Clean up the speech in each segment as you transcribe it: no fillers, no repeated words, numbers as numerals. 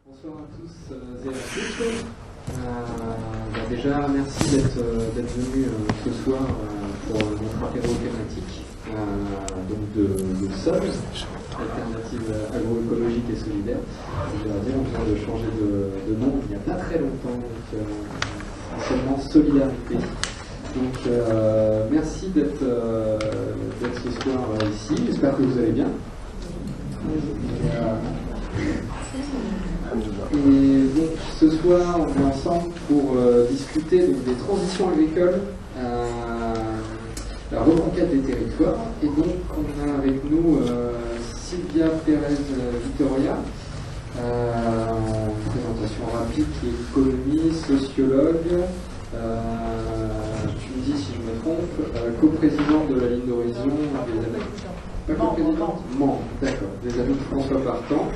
Bonsoir à tous et à toutes. Déjà, merci d'être venus ce soir pour notre apéro thématique de SOL, Alternative Agroécologique et Solidaire. On vient de changer de nom il n'y a pas très longtemps, donc seulement Solidarité. Donc merci d'être ce soir ici, j'espère que vous allez bien. Et donc ce soir on est ensemble pour discuter donc, des transitions agricoles, la reconquête des territoires. Et donc on a avec nous Sylvia Pérez Vitoria, en présentation rapide, qui est économiste, sociologue, tu me dis si je me trompe, coprésidente de la ligne d'horizon des amis. Pas coprésidente ? Membre, d'accord, des amis de François Partant.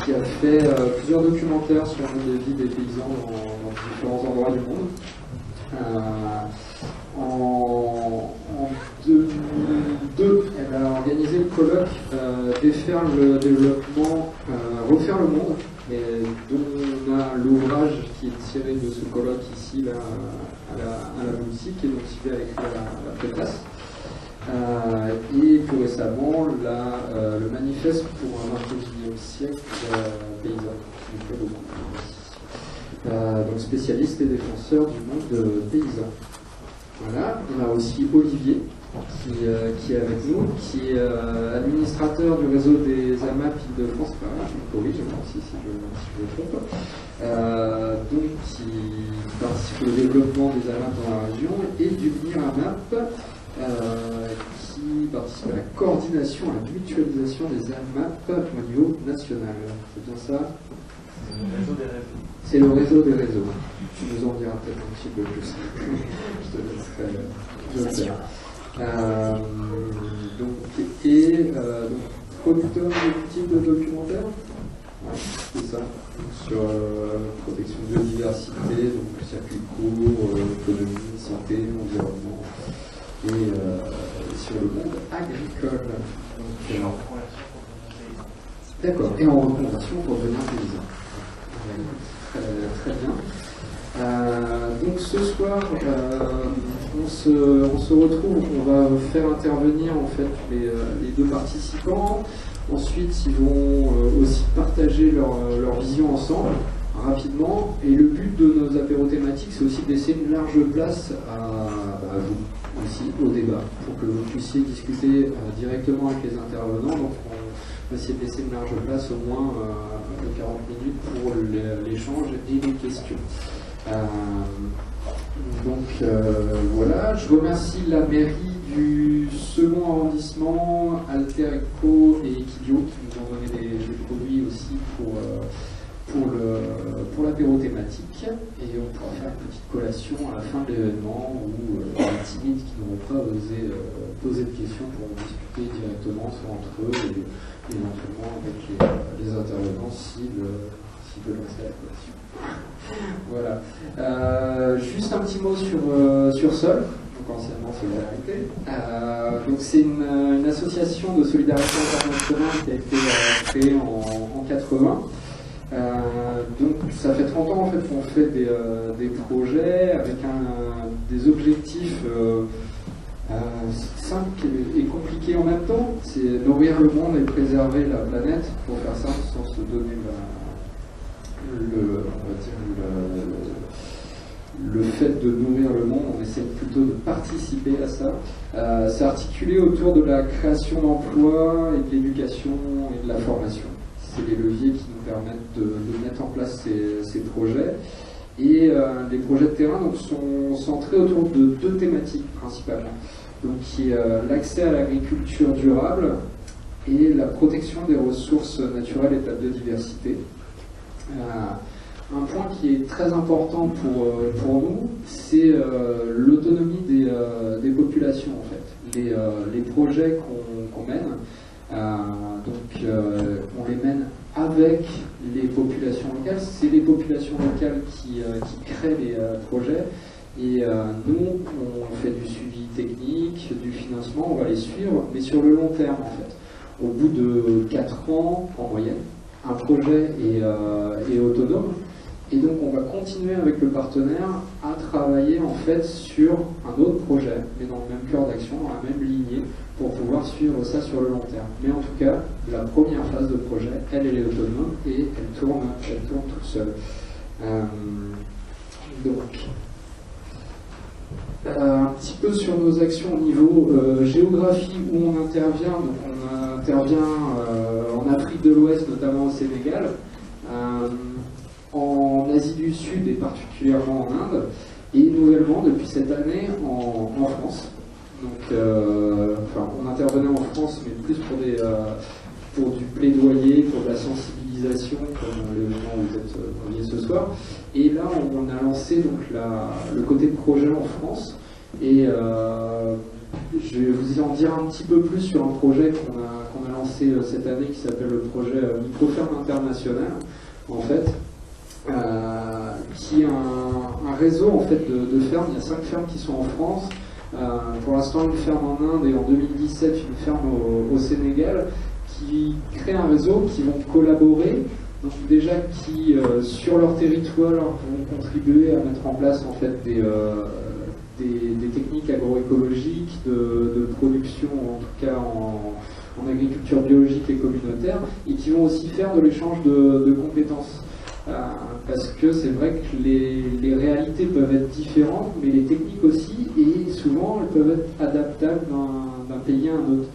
Qui a fait plusieurs documentaires sur les vies des paysans dans différents endroits du monde. En 2002, elle a organisé le colloque Défaire le développement, refaire le monde, et dont on a l'ouvrage qui est tiré de ce colloque ici, là, à la boutique, et donc Sylvia a écrit la préface. Et plus récemment, le manifeste pour un 21e siècle paysan, qui me fait beaucoup. Donc spécialiste et défenseur du monde paysan. Voilà, on a aussi Olivier qui est avec nous, qui est administrateur du réseau des AMAP Île-de-France, je me corrige si je me trompe, donc qui participe au développement des AMAP dans la région, et du MIR-AMAP, qui participe à la coordination, à la mutualisation des AMAP au niveau national. C'est bien ça? C'est le réseau des réseaux. Tu nous en diras peut-être un petit peu plus. Je te laisserai le faire. Donc, producteur exécutif de documentaire, ouais, c'est ça, sur protection de biodiversité, donc circuit court, économie, santé, environnement, et sur le monde agricole. D'accord, et en reconversion pour devenir paysan. Très bien. Donc ce soir, on se retrouve, on va faire intervenir en fait les deux participants. Ensuite, ils vont aussi partager leur vision ensemble, rapidement. Et le but de nos apéros thématiques, c'est aussi de laisser une large place à vous, aussi, au débat, pour que vous puissiez discuter directement avec les intervenants. Donc, on va essayer de laisser une large place, au moins 40 minutes, pour l'échange et les questions. Voilà, je remercie la mairie du second arrondissement, Alter Eco et Equibio, qui nous ont donné des produits aussi pour l'apéro thématique, et on pourra faire une petite collation à la fin de l'événement où les timides qui n'auront pas osé poser de questions pourront discuter directement, soit entre eux et éventuellement avec les intervenants s'ils veulent lancer la collation. Voilà. Juste un petit mot sur SOL, donc anciennement Solidarité. Donc c'est une association de solidarité internationale qui a été créée en 80. Donc ça fait 30 ans en fait qu'on fait des projets avec des objectifs simples et compliqués en même temps. C'est nourrir le monde et préserver la planète, pour faire ça sans se donner le fait de nourrir le monde. On essaie plutôt de participer à ça. C'est articulé autour de la création d'emplois et de l'éducation et de la formation. C'est les leviers qui nous permettent de mettre en place ces projets. Et les projets de terrain donc, sont centrés autour de deux thématiques principalement. Donc, qui est l'accès à l'agriculture durable et la protection des ressources naturelles et de la biodiversité. Un point qui est très important pour nous, c'est l'autonomie des populations en fait. Les projets qu'on mène, on les mène avec les populations locales. C'est les populations locales qui créent les projets, et nous on fait du suivi technique, du financement, on va les suivre, mais sur le long terme en fait. Au bout de 4 ans en moyenne, un projet est autonome. Et donc on va continuer avec le partenaire à travailler en fait sur un autre projet, mais dans le même cœur d'action, dans la même lignée, pour pouvoir suivre ça sur le long terme. Mais en tout cas, la première phase de projet, elle est autonome et elle tourne toute seule. Un petit peu sur nos actions au niveau géographie où on intervient. Donc on intervient en Afrique de l'Ouest, notamment au Sénégal, en Asie du Sud et particulièrement en Inde, et nouvellement depuis cette année en France. Donc, on intervenait en France, mais plus pour du plaidoyer, pour de la sensibilisation, comme l'événement où vous êtes conviés ce soir. Et là, on a lancé donc le côté projet en France. Et je vais vous en dire un petit peu plus sur un projet qu'on a lancé cette année qui s'appelle le projet Microferme International, en fait, qui est un réseau en fait, de fermes. Il y a 5 fermes qui sont en France. Pour l'instant, une ferme en Inde et en 2017, une ferme au Sénégal, qui crée un réseau qui vont collaborer, donc déjà qui, sur leur territoire, vont contribuer à mettre en place en fait des techniques agroécologiques, de production, en tout cas en agriculture biologique et communautaire, et qui vont aussi faire de l'échange de compétences. Parce que c'est vrai que les réalités peuvent être différentes, mais les techniques aussi, et souvent elles peuvent être adaptables d'un pays à un autre.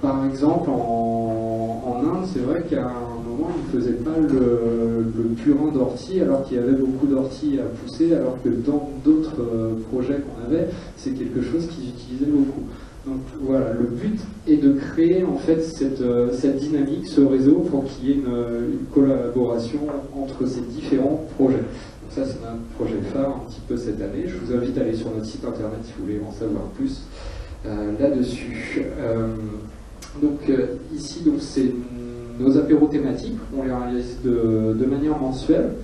Par exemple, en Inde, c'est vrai qu'à un moment, ils ne faisaient pas le purin d'ortie, alors qu'il y avait beaucoup d'ortie à pousser, alors que dans d'autres projets qu'on avait, c'est quelque chose qu'ils utilisaient beaucoup. Donc voilà, le but est de créer en fait cette dynamique, ce réseau, pour qu'il y ait une collaboration entre ces différents projets. Donc ça, c'est un projet phare un petit peu cette année. Je vous invite à aller sur notre site internet si vous voulez en savoir plus là-dessus. Ici, c'est nos apéros thématiques. On les réalise de manière mensuelle.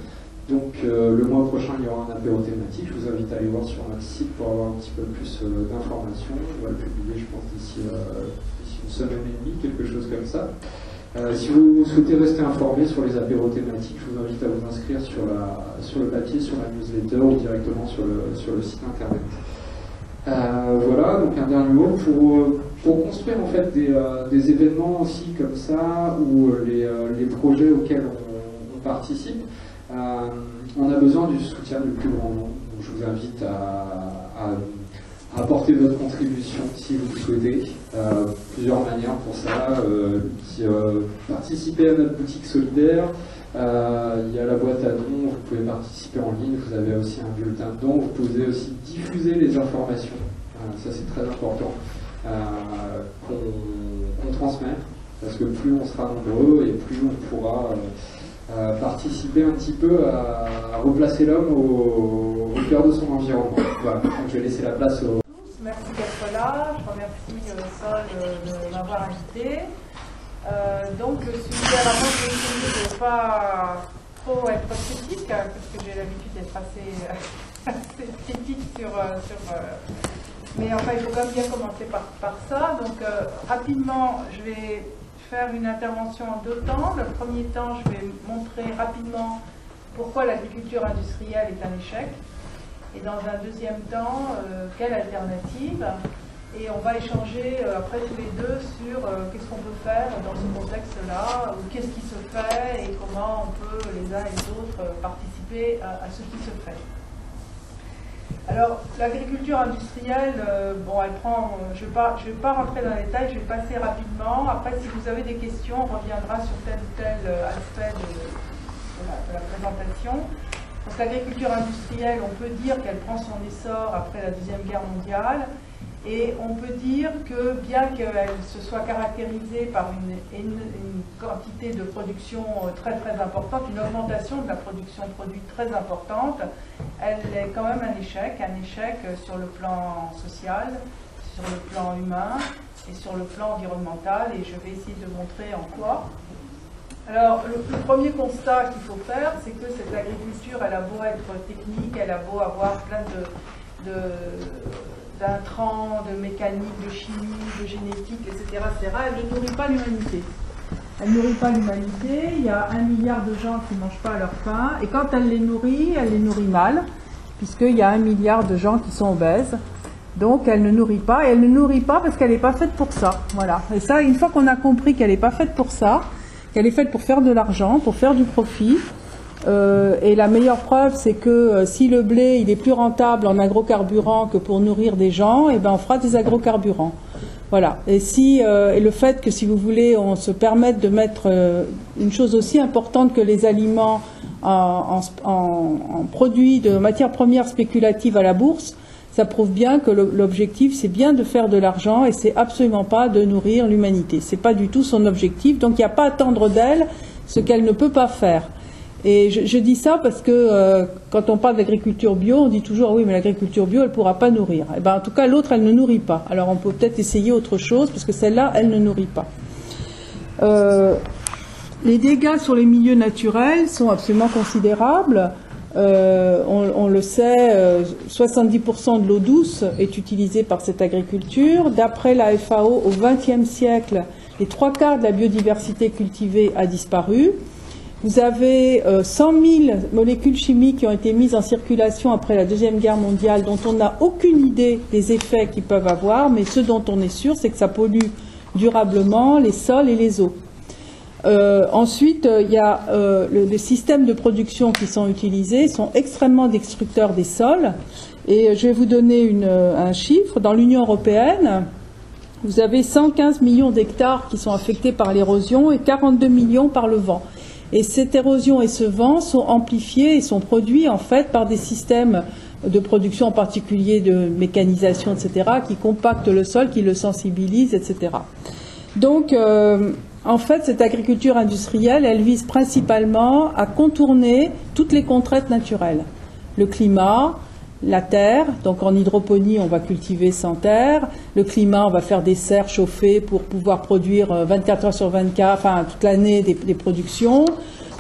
Donc le mois prochain, il y aura un apéro thématique. Je vous invite à aller voir sur notre site pour avoir un petit peu plus d'informations. On va le publier, je pense, d'ici une semaine et demie, quelque chose comme ça. Si vous souhaitez rester informé sur les apéros thématiques, je vous invite à vous inscrire sur le papier, sur la newsletter ou directement sur le site internet. Voilà, donc un dernier mot pour construire en fait des événements aussi comme ça, ou les projets auxquels on participe. On a besoin du soutien du plus grand nombre. Donc je vous invite à apporter votre contribution si vous le souhaitez. Plusieurs manières pour ça. Participer à notre boutique solidaire. Il y a la boîte à dons, vous pouvez participer en ligne. Vous avez aussi un bulletin de dons. Vous pouvez aussi diffuser les informations. Ça c'est très important qu'on transmet. Parce que plus on sera nombreux et plus on pourra participer un petit peu à replacer l'homme au cœur de son environnement. Voilà, donc je vais laisser la place au... Merci d'être là, je remercie Sol de m'avoir invité. Donc le sujet, alors moi je vais essayer de ne pas trop être critique, parce que j'ai l'habitude d'être assez critique sur mais enfin il faut quand même bien commencer par ça. Donc rapidement, je vais faire une intervention en 2 temps. Le premier temps, je vais montrer rapidement pourquoi l'agriculture industrielle est un échec. Et dans un deuxième temps, quelle alternative. Et on va échanger après tous les deux sur qu'est-ce qu'on peut faire dans ce contexte-là, ou qu'est-ce qui se fait et comment on peut les uns et les autres participer à ce qui se fait. Alors, l'agriculture industrielle, elle prend, je vais pas rentrer dans les détails, je vais passer rapidement. Après, si vous avez des questions, on reviendra sur tel ou tel aspect de la présentation. Donc, l'agriculture industrielle, on peut dire qu'elle prend son essor après la Deuxième Guerre mondiale. Et on peut dire que bien qu'elle se soit caractérisée par une quantité de production très très importante, une augmentation de la production de produits très importante, elle est quand même un échec sur le plan social, sur le plan humain et sur le plan environnemental, et je vais essayer de montrer en quoi. Alors, le premier constat qu'il faut faire, c'est que cette agriculture, elle a beau être technique, elle a beau avoir plein d'intrants, de mécanique, de chimie, de génétique, etc., elle ne nourrit pas l'humanité. Elle ne nourrit pas l'humanité. Il y a 1 milliard de gens qui ne mangent pas leur faim. Et quand elle les nourrit mal, puisqu'il y a 1 milliard de gens qui sont obèses. Donc elle ne nourrit pas. Et elle ne nourrit pas parce qu'elle n'est pas faite pour ça. Voilà. Et ça, une fois qu'on a compris qu'elle n'est pas faite pour ça, qu'elle est faite pour faire de l'argent, pour faire du profit, et la meilleure preuve, c'est que si le blé il est plus rentable en agrocarburant que pour nourrir des gens, et ben on fera des agrocarburants. Voilà. Et et le fait que, si vous voulez, on se permette de mettre une chose aussi importante que les aliments en produits de matières premières spéculatives à la bourse, ça prouve bien que l'objectif, c'est bien de faire de l'argent et c'est absolument pas de nourrir l'humanité. C'est pas du tout son objectif. Donc il n'y a pas à attendre d'elle ce qu'elle ne peut pas faire. Et je dis ça parce que quand on parle d'agriculture bio, on dit toujours oui, mais l'agriculture bio, elle ne pourra pas nourrir. Et ben, en tout cas, l'autre, elle ne nourrit pas. Alors on peut peut-être essayer autre chose parce que celle-là, elle ne nourrit pas. Les dégâts sur les milieux naturels sont absolument considérables. On le sait, 70% de l'eau douce est utilisée par cette agriculture. D'après la FAO, au XXe siècle, les 3/4 de la biodiversité cultivée a disparu. Vous avez 100 000 molécules chimiques qui ont été mises en circulation après la Deuxième Guerre mondiale, dont on n'a aucune idée des effets qu'ils peuvent avoir, mais ce dont on est sûr, c'est que ça pollue durablement les sols et les eaux. Ensuite, il y a les systèmes de production qui sont utilisés sont extrêmement destructeurs des sols. Et je vais vous donner un chiffre. Dans l'Union européenne, vous avez 115 millions d'hectares qui sont affectés par l'érosion et 42 millions par le vent. Et cette érosion et ce vent sont amplifiés et sont produits en fait par des systèmes de production, en particulier de mécanisation, etc., qui compactent le sol, qui le sensibilisent, etc. Donc, en fait, cette agriculture industrielle, elle vise principalement à contourner toutes les contraintes naturelles. Le climat, la terre, donc en hydroponie, on va cultiver sans terre. Le climat, on va faire des serres chauffées pour pouvoir produire 24 heures sur 24, enfin toute l'année des productions.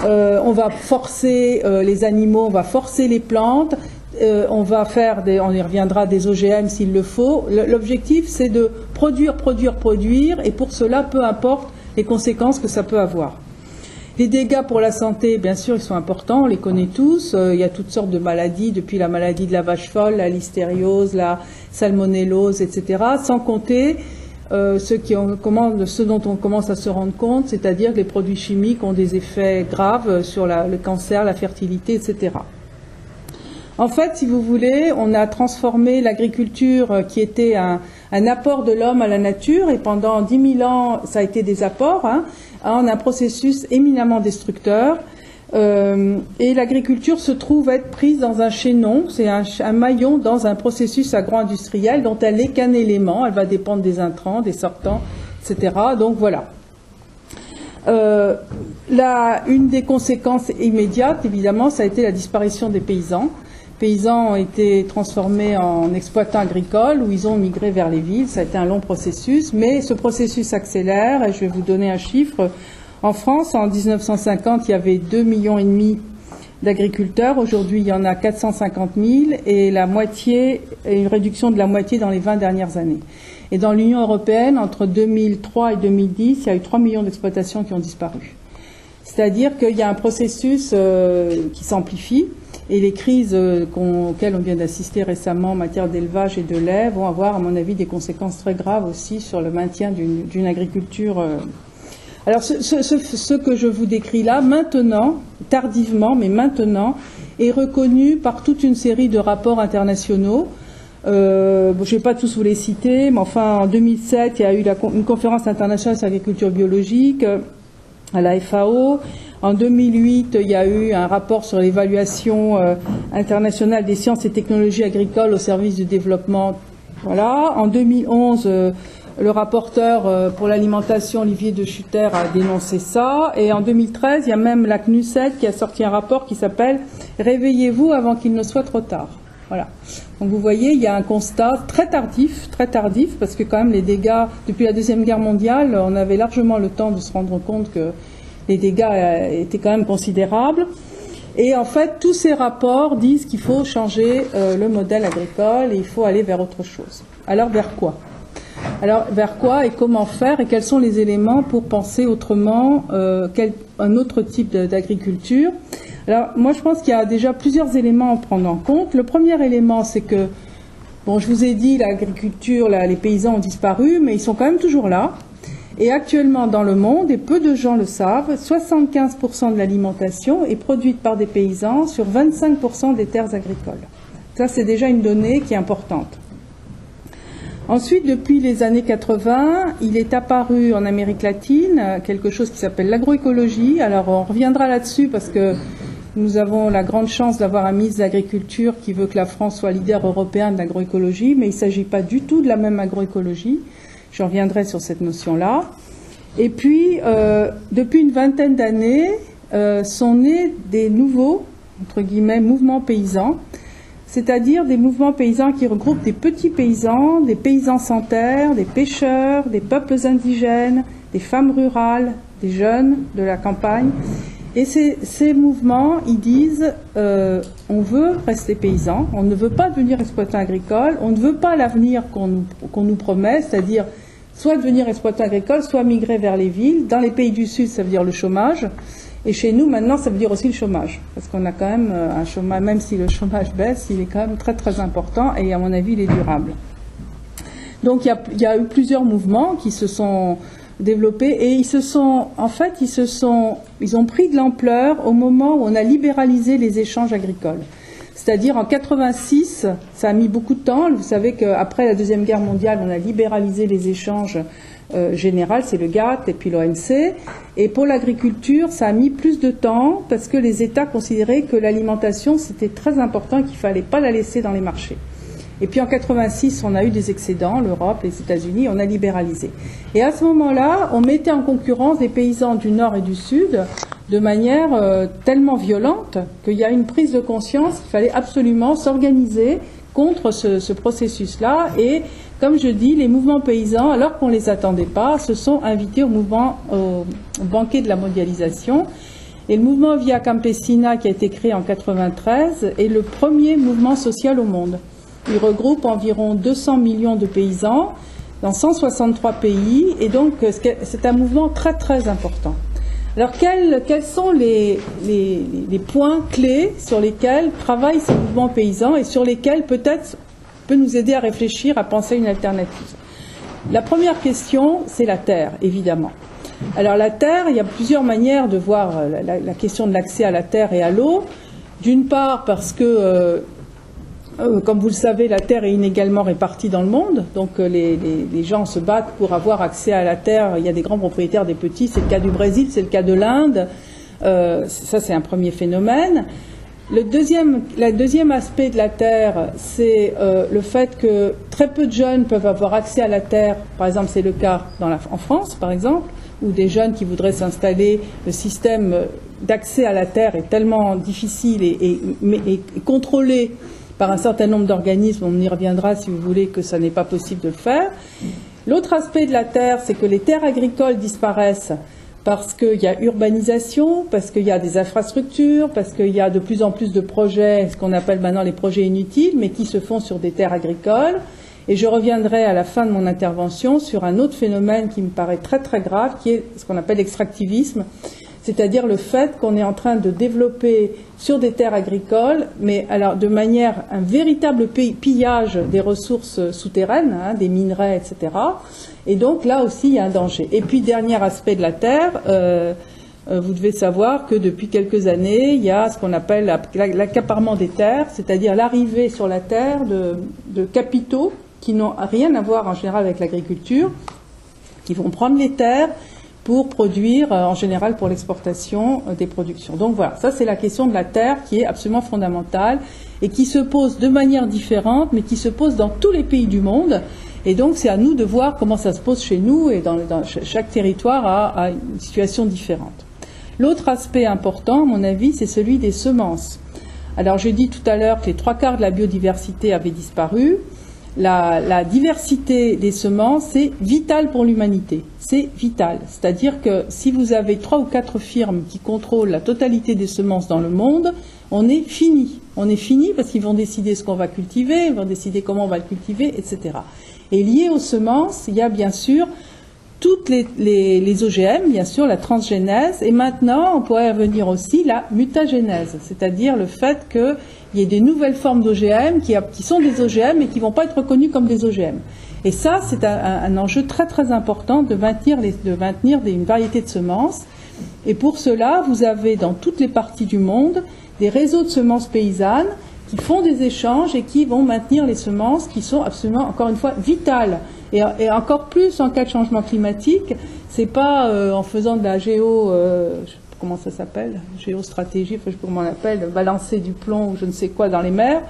On va forcer les animaux, on va forcer les plantes. On va faire on y reviendra, des OGM s'il le faut. L'objectif, c'est de produire, et pour cela, peu importe les conséquences que ça peut avoir. Les dégâts pour la santé, bien sûr, ils sont importants, on les connaît tous. Il y a toutes sortes de maladies, depuis la maladie de la vache folle, la listériose, la salmonellose, etc. Sans compter ce dont on commence à se rendre compte, c'est-à-dire que les produits chimiques ont des effets graves sur le cancer, la fertilité, etc. En fait, si vous voulez, on a transformé l'agriculture qui était un apport de l'homme à la nature, et pendant 10 000 ans, ça a été des apports, en un processus éminemment destructeur. Et l'agriculture se trouve être prise dans un chaînon, c'est un maillon dans un processus agro-industriel dont elle n'est qu'un élément, elle va dépendre des intrants, des sortants, etc. Donc voilà. Une des conséquences immédiates, évidemment, ça a été la disparition des paysans. Les paysans ont été transformés en exploitants agricoles, où ils ont migré vers les villes. Ça a été un long processus, mais ce processus accélère, et je vais vous donner un chiffre. En France, en 1950, il y avait 2,5 millions d'agriculteurs. Aujourd'hui, il y en a 450 000, et une réduction de la moitié dans les 20 dernières années. Et dans l'Union européenne, entre 2003 et 2010, il y a eu 3 millions d'exploitations qui ont disparu. C'est-à-dire qu'il y a un processus qui s'amplifie, et les crises auxquelles on vient d'assister récemment en matière d'élevage et de lait vont avoir, à mon avis, des conséquences très graves aussi sur le maintien d'une agriculture. Alors, ce que je vous décris là, maintenant, tardivement, mais maintenant, est reconnu par toute une série de rapports internationaux. Je ne vais pas tous vous les citer, mais enfin, en 2007, il y a eu une conférence internationale sur l'agriculture biologique à la FAO. En 2008, il y a eu un rapport sur l'évaluation internationale des sciences et technologies agricoles au service du développement. Voilà. En 2011, le rapporteur pour l'alimentation, Olivier De Schutter, a dénoncé ça. Et en 2013, il y a même la CNUSET qui a sorti un rapport qui s'appelle « Réveillez-vous avant qu'il ne soit trop tard ». Voilà. Donc vous voyez, il y a un constat très tardif, parce que quand même les dégâts, depuis la Deuxième Guerre mondiale, on avait largement le temps de se rendre compte que les dégâts étaient quand même considérables. Et en fait, tous ces rapports disent qu'il faut changer le modèle agricole et il faut aller vers autre chose. Alors vers quoi ? Alors, vers quoi et comment faire et quels sont les éléments pour penser autrement un autre type d'agriculture? Alors, moi, je pense qu'il y a déjà plusieurs éléments à prendre en compte. Le premier élément, c'est que, bon, je vous ai dit, l'agriculture, les paysans ont disparu, mais ils sont quand même toujours là. Et actuellement, dans le monde, et peu de gens le savent, 75% de l'alimentation est produite par des paysans sur 25% des terres agricoles. Ça, c'est déjà une donnée qui est importante. Ensuite, depuis les années 80, il est apparu en Amérique latine quelque chose qui s'appelle l'agroécologie. Alors, on reviendra là-dessus parce que nous avons la grande chance d'avoir un ministre de l'Agriculture qui veut que la France soit leader européen de l'agroécologie, mais il ne s'agit pas du tout de la même agroécologie. Je reviendrai sur cette notion-là. Et puis, depuis une vingtaine d'années, sont nés des nouveaux, entre guillemets, mouvements paysans, c'est-à-dire des mouvements paysans qui regroupent des petits paysans, des paysans sans terre, des pêcheurs, des peuples indigènes, des femmes rurales, des jeunes de la campagne. Et ces mouvements, ils disent on veut rester paysan, on ne veut pas devenir exploitant agricole, on ne veut pas l'avenir qu'on nous promet, c'est-à-dire soit devenir exploitant agricole, soit migrer vers les villes. Dans les pays du Sud, ça veut dire le chômage. Et chez nous, maintenant, ça veut dire aussi le chômage. Parce qu'on a quand même un chômage, même si le chômage baisse, il est quand même très très important et à mon avis, il est durable. Donc il y a eu plusieurs mouvements qui se sont développés et ils ont pris de l'ampleur au moment où on a libéralisé les échanges agricoles. C'est-à-dire en 86, ça a mis beaucoup de temps. Vous savez qu'après la Deuxième Guerre mondiale, on a libéralisé les échanges généraux, c'est le GATT et puis l'OMC. Et pour l'agriculture, ça a mis plus de temps parce que les États considéraient que l'alimentation, c'était très important et qu'il ne fallait pas la laisser dans les marchés. Et puis en 86, on a eu des excédents, l'Europe, les États-Unis, on a libéralisé. Et à ce moment-là, on mettait en concurrence des paysans du Nord et du Sud de manière tellement violente qu'il y a une prise de conscience qu'il fallait absolument s'organiser contre ce processus-là. Et comme je dis, les mouvements paysans, alors qu'on ne les attendait pas, se sont invités au banquet de la mondialisation. Et le mouvement Via Campesina, qui a été créé en 1993, est le premier mouvement social au monde. Il regroupe environ 200 millions de paysans dans 163 pays, et donc c'est un mouvement très très important. Alors quels sont les points clés sur lesquels travaillent ces mouvements paysans et sur lesquels peut-être peut nous aider à réfléchir, à penser une alternative? La première question, c'est la terre, évidemment. Alors la terre, il y a plusieurs manières de voir la question de l'accès à la terre et à l'eau. D'une part parce que comme vous le savez, la terre est inégalement répartie dans le monde, donc les gens se battent pour avoir accès à la terre. Il y a des grands propriétaires, des petits, c'est le cas du Brésil, c'est le cas de l'Inde, ça c'est un premier phénomène. Le deuxième aspect de la terre, c'est le fait que très peu de jeunes peuvent avoir accès à la terre. Par exemple, c'est le cas en France, par exemple, où des jeunes qui voudraient s'installer, le système d'accès à la terre est tellement difficile et contrôlé par un certain nombre d'organismes, on y reviendra si vous voulez, que ça n'est pas possible de le faire. L'autre aspect de la terre, c'est que les terres agricoles disparaissent parce qu'il y a urbanisation, parce qu'il y a des infrastructures, parce qu'il y a de plus en plus de projets, ce qu'on appelle maintenant les projets inutiles, mais qui se font sur des terres agricoles. Et je reviendrai à la fin de mon intervention sur un autre phénomène qui me paraît très très grave, qui est ce qu'on appelle l'extractivisme, c'est-à-dire le fait qu'on est en train de développer sur des terres agricoles, mais alors de manière un véritable pillage des ressources souterraines, des minerais, etc. Et donc là aussi il y a un danger. Et puis dernier aspect de la terre, vous devez savoir que depuis quelques années, il y a ce qu'on appelle l'accaparement des terres, c'est-à-dire l'arrivée sur la terre de capitaux qui n'ont rien à voir en général avec l'agriculture, qui vont prendre les terres pour produire, en général pour l'exportation des productions. Donc voilà, ça c'est la question de la terre qui est absolument fondamentale et qui se pose de manière différente, mais qui se pose dans tous les pays du monde. Et donc c'est à nous de voir comment ça se pose chez nous, et dans chaque territoire a une situation différente. L'autre aspect important, à mon avis, c'est celui des semences. Alors j'ai dit tout à l'heure que les 3/4 de la biodiversité avaient disparu. La diversité des semences, c'est vital pour l'humanité. C'est vital. C'est-à-dire que si vous avez 3 ou 4 firmes qui contrôlent la totalité des semences dans le monde, on est fini. On est fini parce qu'ils vont décider ce qu'on va cultiver, ils vont décider comment on va le cultiver, etc. Et lié aux semences, il y a bien sûr toutes les OGM, bien sûr, la transgénèse, et maintenant, on pourrait revenir aussi la mutagénèse, c'est-à-dire le fait qu'il y ait des nouvelles formes d'OGM qui sont des OGM et qui ne vont pas être reconnues comme des OGM. Et ça, c'est un enjeu très très important de maintenir une variété de semences. Et pour cela, vous avez dans toutes les parties du monde des réseaux de semences paysannes qui font des échanges et qui vont maintenir les semences qui sont absolument, encore une fois, vitales. Et encore plus en cas de changement climatique, c'est pas en faisant de la je sais pas comment ça s'appelle, géostratégie, je sais pas comment on l'appelle, balancer du plomb ou je ne sais quoi dans les mers.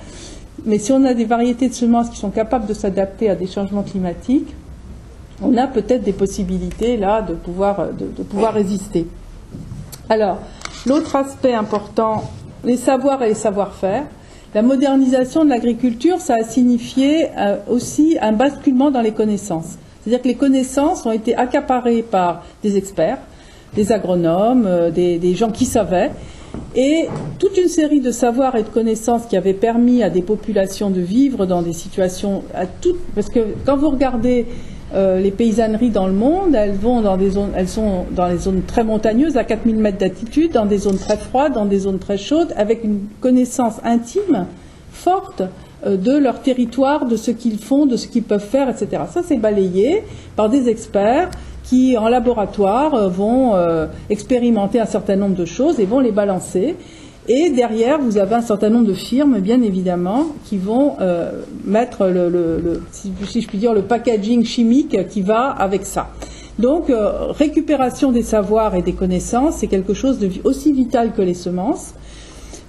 Mais si on a des variétés de semences qui sont capables de s'adapter à des changements climatiques, on a peut-être des possibilités là de pouvoir résister. Alors, l'autre aspect important, les savoirs et les savoir-faire. La modernisation de l'agriculture, ça a signifié aussi un basculement dans les connaissances. C'est-à-dire que les connaissances ont été accaparées par des experts, des agronomes, des gens qui savaient, et toute une série de savoirs et de connaissances qui avaient permis à des populations de vivre dans des situations parce que quand vous regardez les paysanneries dans le monde, elles sont dans les zones très montagneuses, à 4000 mètres d'altitude, dans des zones très froides, dans des zones très chaudes, avec une connaissance intime, forte, de leur territoire, de ce qu'ils font, de ce qu'ils peuvent faire, etc. Ça, c'est balayé par des experts qui, en laboratoire, vont expérimenter un certain nombre de choses et vont les balancer. Et derrière, vous avez un certain nombre de firmes, bien évidemment, qui vont mettre si je puis dire, le packaging chimique qui va avec ça. Donc, récupération des savoirs et des connaissances, c'est quelque chose de aussi vital que les semences,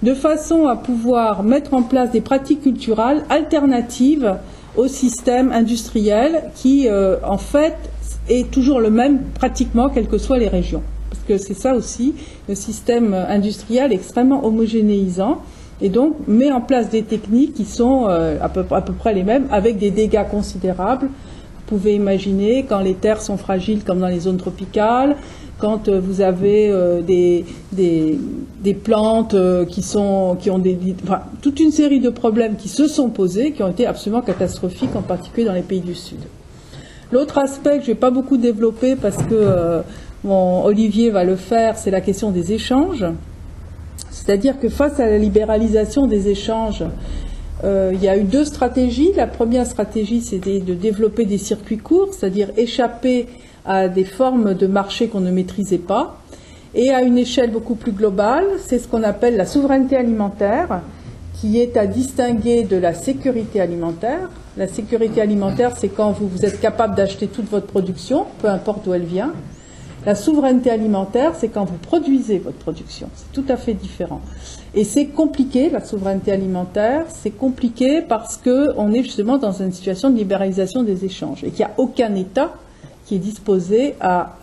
de façon à pouvoir mettre en place des pratiques culturelles alternatives au système industriel qui, en fait, est toujours le même pratiquement, quelles que soient les régions. Parce que c'est ça aussi, le système industriel est extrêmement homogénéisant et donc met en place des techniques qui sont à peu près les mêmes, avec des dégâts considérables. Vous pouvez imaginer quand les terres sont fragiles comme dans les zones tropicales, quand vous avez des plantes toute une série de problèmes qui se sont posés, qui ont été absolument catastrophiques, en particulier dans les pays du Sud. L'autre aspect que je ne vais pas beaucoup développer parce que Olivier va le faire, c'est la question des échanges. C'est-à-dire que face à la libéralisation des échanges, il y a eu deux stratégies. La première stratégie, c'était de développer des circuits courts, c'est-à-dire échapper à des formes de marché qu'on ne maîtrisait pas. Et à une échelle beaucoup plus globale, c'est ce qu'on appelle la souveraineté alimentaire, qui est à distinguer de la sécurité alimentaire. La sécurité alimentaire, c'est quand vous êtes capable d'acheter toute votre production, peu importe d'où elle vient. La souveraineté alimentaire, c'est quand vous produisez votre production. C'est tout à fait différent. Et c'est compliqué, la souveraineté alimentaire. C'est compliqué parce qu'on est justement dans une situation de libéralisation des échanges et qu'il n'y a aucun État qui est disposé à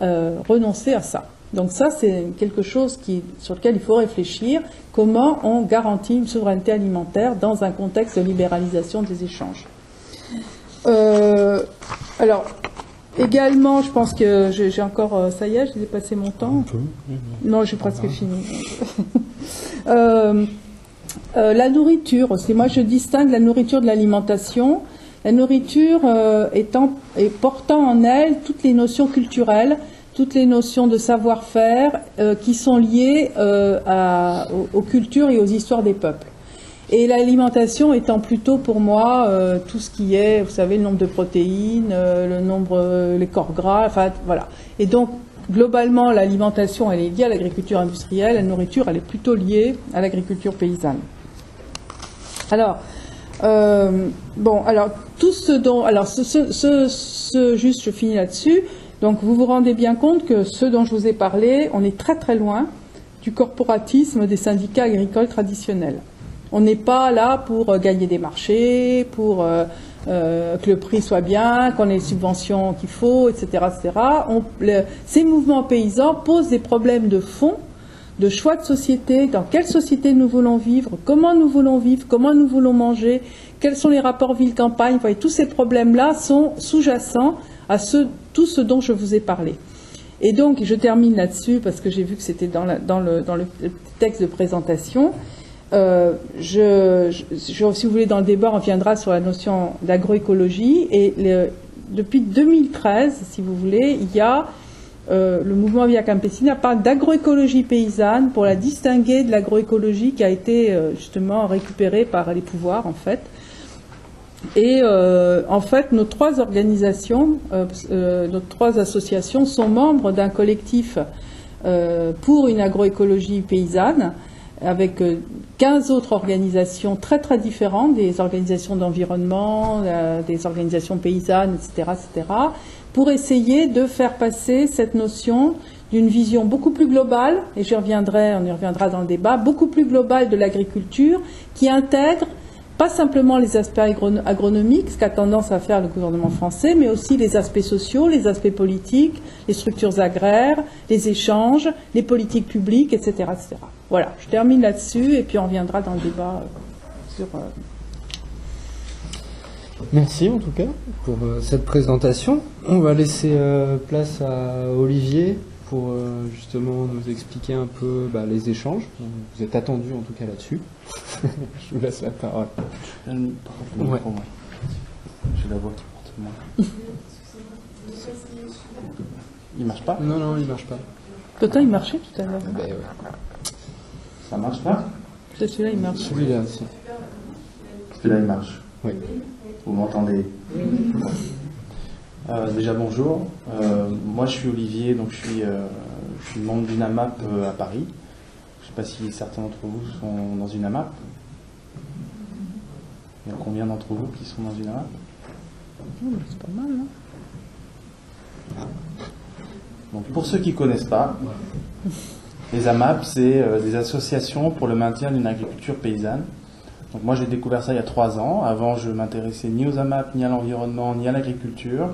renoncer à ça. Donc ça, c'est quelque chose sur lequel il faut réfléchir. Comment on garantit une souveraineté alimentaire dans un contexte de libéralisation des échanges. Alors, également, je pense que j'ai encore... ça y est, j'ai dépassé mon temps. Non, j'ai presque fini. La nourriture aussi. Moi, je distingue la nourriture de l'alimentation. La nourriture portant en elle toutes les notions culturelles, toutes les notions de savoir-faire qui sont liées aux cultures et aux histoires des peuples. Et l'alimentation étant plutôt pour moi tout ce qui est, vous savez, le nombre de protéines, les corps gras, enfin voilà. Et donc globalement l'alimentation elle est liée à l'agriculture industrielle, la nourriture elle est plutôt liée à l'agriculture paysanne. Alors tout ce dont, juste je finis là-dessus. Donc vous vous rendez bien compte que ce dont je vous ai parlé, on est très très loin du corporatisme des syndicats agricoles traditionnels. On n'est pas là pour gagner des marchés, pour que le prix soit bien, qu'on ait les subventions qu'il faut, etc. etc. Ces mouvements paysans posent des problèmes de fond, de choix de société, dans quelle société nous voulons vivre, comment nous voulons manger, quels sont les rapports ville-campagne. Vous voyez, tous ces problèmes-là sont sous-jacents à tout ce dont je vous ai parlé. Et donc, je termine là-dessus parce que j'ai vu que c'était dans le texte de présentation. Si vous voulez, dans le débat, on reviendra sur la notion d'agroécologie et depuis 2013, si vous voulez, il y a le mouvement Via Campesina parle d'agroécologie paysanne pour la distinguer de l'agroécologie qui a été justement récupérée par les pouvoirs, en fait. Et en fait, nos 3 organisations, nos 3 associations sont membres d'un collectif pour une agroécologie paysanne, avec 15 autres organisations très très différentes, des organisations d'environnement, des organisations paysannes, etc., pour essayer de faire passer cette notion d'une vision beaucoup plus globale, et on y reviendra dans le débat, beaucoup plus globale de l'agriculture, qui intègre pas simplement les aspects agronomiques, ce qu'a tendance à faire le gouvernement français, mais aussi les aspects sociaux, les aspects politiques, les structures agraires, les échanges, les politiques publiques, etc., etc. Voilà, je termine là-dessus et puis on reviendra dans le débat sur... Merci en tout cas pour cette présentation. On va laisser place à Olivier pour justement nous expliquer un peu les échanges. Vous êtes attendu en tout cas là-dessus. Je vous laisse la parole. Ouais. J'ai la voix qui porte moins. Il marche pas? Non, il marche pas. Pourtant, il marchait tout à l'heure. Ben ouais. Ça marche pas? Celui-là, il marche. Celui-là aussi. Celui-là, il marche. Oui. Vous m'entendez? Déjà, bonjour. Moi, je suis Olivier, donc je suis membre d'une AMAP à Paris. Je ne sais pas si certains d'entre vous sont dans une AMAP. Il y a combien d'entre vous qui sont dans une AMAP? C'est pas mal, non? Donc, pour ceux qui ne connaissent pas, les AMAP, c'est des associations pour le maintien d'une agriculture paysanne. Donc moi, j'ai découvert ça il y a 3 ans. Avant, je ne m'intéressais ni aux AMAP, ni à l'environnement, ni à l'agriculture.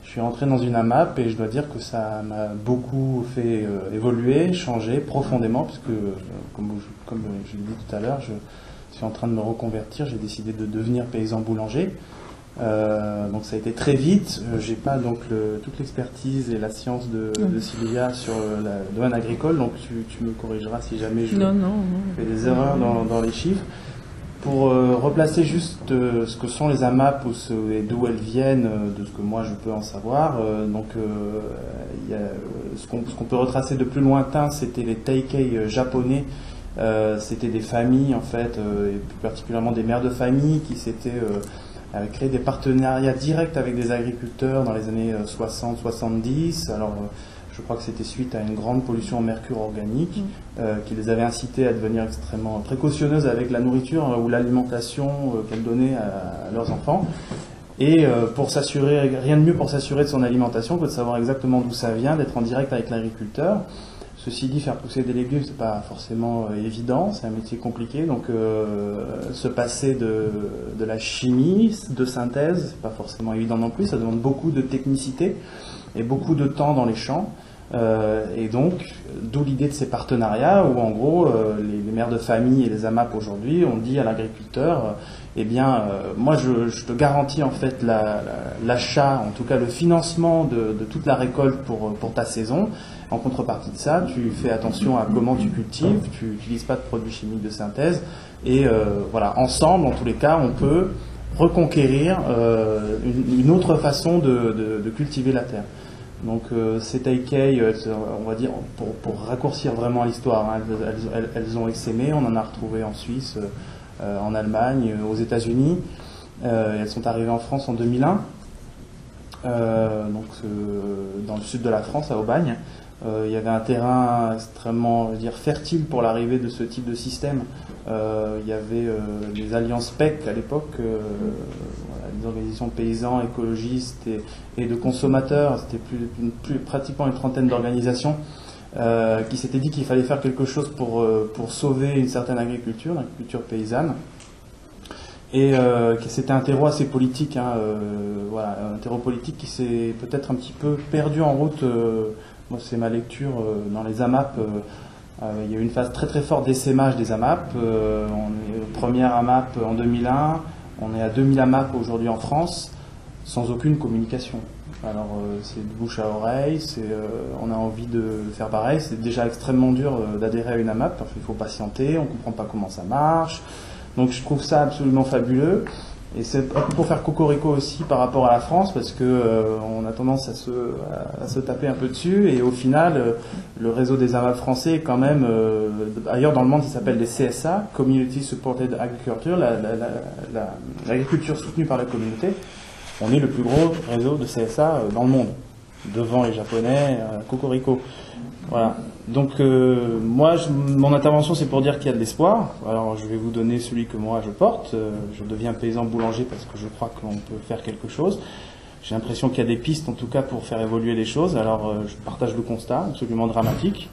Je suis entré dans une AMAP et je dois dire que ça m'a beaucoup fait évoluer, changer profondément, puisque, comme je l'ai dit tout à l'heure, je suis en train de me reconvertir. J'ai décidé de devenir paysan boulanger. Donc ça a été très vite. J'ai pas donc toute l'expertise et la science de Sylvia sur le domaine agricole, donc tu me corrigeras si jamais je fais des erreurs dans les chiffres. Pour replacer juste ce que sont les AMAP et d'où elles viennent, de ce que moi je peux en savoir, ce qu'on peut retracer de plus lointain, c'était les Teikei japonais. C'était des familles en fait, et plus particulièrement des mères de famille qui s'étaient créé des partenariats directs avec des agriculteurs dans les années 60-70. Alors, je crois que c'était suite à une grande pollution en mercure organique qui les avait incités à devenir extrêmement précautionneuses avec la nourriture ou l'alimentation qu'elles donnaient à leurs enfants. Et pour s'assurer, rien de mieux pour s'assurer de son alimentation que de savoir exactement d'où ça vient, d'être en direct avec l'agriculteur. Ceci dit, faire pousser des légumes, c'est pas forcément évident, c'est un métier compliqué. Donc, se passer de la chimie, de synthèse, c'est pas forcément évident non plus. Ça demande beaucoup de technicité et beaucoup de temps dans les champs. Et donc, d'où l'idée de ces partenariats où, en gros, les mères de famille et les AMAP aujourd'hui, on dit à l'agriculteur, moi, je te garantis en fait l'achat, en tout cas le financement de toute la récolte pour ta saison. En contrepartie de ça, tu fais attention à comment tu cultives, tu n'utilises pas de produits chimiques de synthèse. Et voilà, ensemble, en tous les cas, on peut reconquérir une autre façon de cultiver la terre. Donc ces Teikei, on va dire, pour raccourcir vraiment l'histoire, hein, elles ont essaimé, on en a retrouvé en Suisse, en Allemagne, aux États-Unis. Elles sont arrivées en France en 2001, donc dans le sud de la France, à Aubagne. Il y avait un terrain extrêmement, fertile pour l'arrivée de ce type de système. Il y avait les alliances PEC à l'époque, des organisations de paysans, écologistes et de consommateurs. C'était pratiquement une trentaine d'organisations qui s'étaient dit qu'il fallait faire quelque chose pour sauver une certaine agriculture, l'agriculture paysanne. Et c'était un terreau assez politique, un terreau politique qui s'est peut-être un petit peu perdu en route. Moi, c'est ma lecture dans les AMAP. Il y a eu une phase très très forte d'essaimage des AMAP. On est première AMAP en 2001. On est à 2000 AMAP aujourd'hui en France, sans aucune communication. Alors, c'est de bouche à oreille, on a envie de faire pareil. C'est déjà extrêmement dur d'adhérer à une AMAP, parce qu'il faut patienter, on ne comprend pas comment ça marche. Donc, je trouve ça absolument fabuleux. Et c'est un peu pour faire cocorico aussi par rapport à la France, parce que on a tendance à se taper un peu dessus, et au final, le réseau des AMAP français est quand même, ailleurs dans le monde, il s'appelle les CSA, Community Supported Agriculture, l'agriculture soutenue par la communauté. On est le plus gros réseau de CSA dans le monde, devant les Japonais, cocorico. Voilà. Donc moi, mon intervention, c'est pour dire qu'il y a de l'espoir. Alors je vais vous donner celui que moi je porte. Je deviens paysan boulanger parce que je crois qu'on peut faire quelque chose. J'ai l'impression qu'il y a des pistes, en tout cas, pour faire évoluer les choses. Alors je partage le constat, absolument dramatique.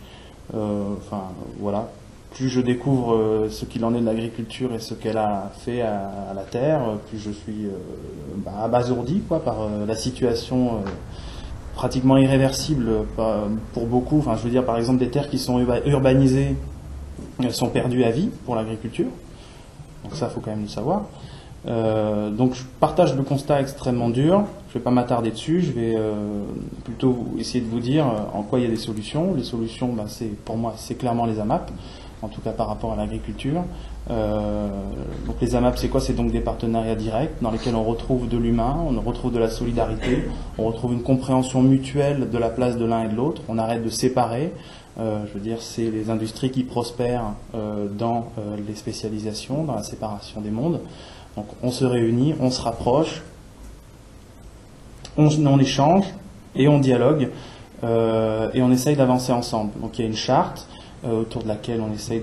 Enfin voilà. Plus je découvre ce qu'il en est de l'agriculture et ce qu'elle a fait à la terre, plus je suis abasourdi quoi par la situation. Pratiquement irréversible pour beaucoup. Enfin, je veux dire, par exemple, des terres qui sont urbanisées sont perdues à vie pour l'agriculture. Donc ça, il faut quand même le savoir. Donc je partage le constat extrêmement dur. Je ne vais pas m'attarder dessus. Je vais plutôt essayer de vous dire en quoi il y a des solutions. Les solutions, pour moi, c'est clairement les AMAP, en tout cas par rapport à l'agriculture. Donc les AMAP, c'est quoi? C'est donc des partenariats directs dans lesquels on retrouve de l'humain, on retrouve de la solidarité, on retrouve une compréhension mutuelle de la place de l'un et de l'autre. On arrête de séparer. Je veux dire, c'est les industries qui prospèrent dans les spécialisations, dans la séparation des mondes. Donc on se réunit, on se rapproche, on échange et on dialogue et on essaye d'avancer ensemble. Donc il y a une charte autour de laquelle on essaye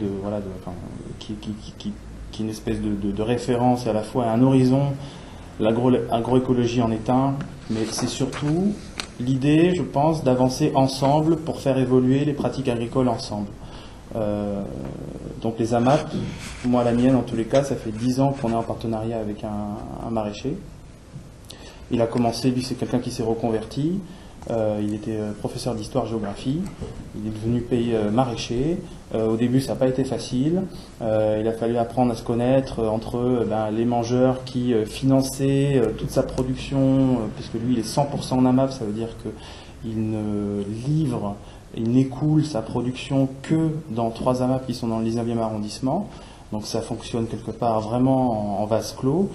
qui est une espèce de référence et à la fois un horizon. L'agroécologie en est un, mais c'est surtout l'idée, je pense, d'avancer ensemble pour faire évoluer les pratiques agricoles ensemble. Donc les AMAP, moi la mienne en tous les cas, ça fait 10 ans qu'on est en partenariat avec un maraîcher. Il a commencé, lui c'est quelqu'un qui s'est reconverti. Il était professeur d'histoire-géographie, il est devenu maraîcher. Au début, ça n'a pas été facile. Il a fallu apprendre à se connaître entre les mangeurs qui finançaient toute sa production, puisque lui, il est 100% en AMAP, ça veut dire qu'il ne livre, il n'écoule sa production que dans 3 AMAP qui sont dans le 19e arrondissement. Donc ça fonctionne quelque part vraiment en vase clos.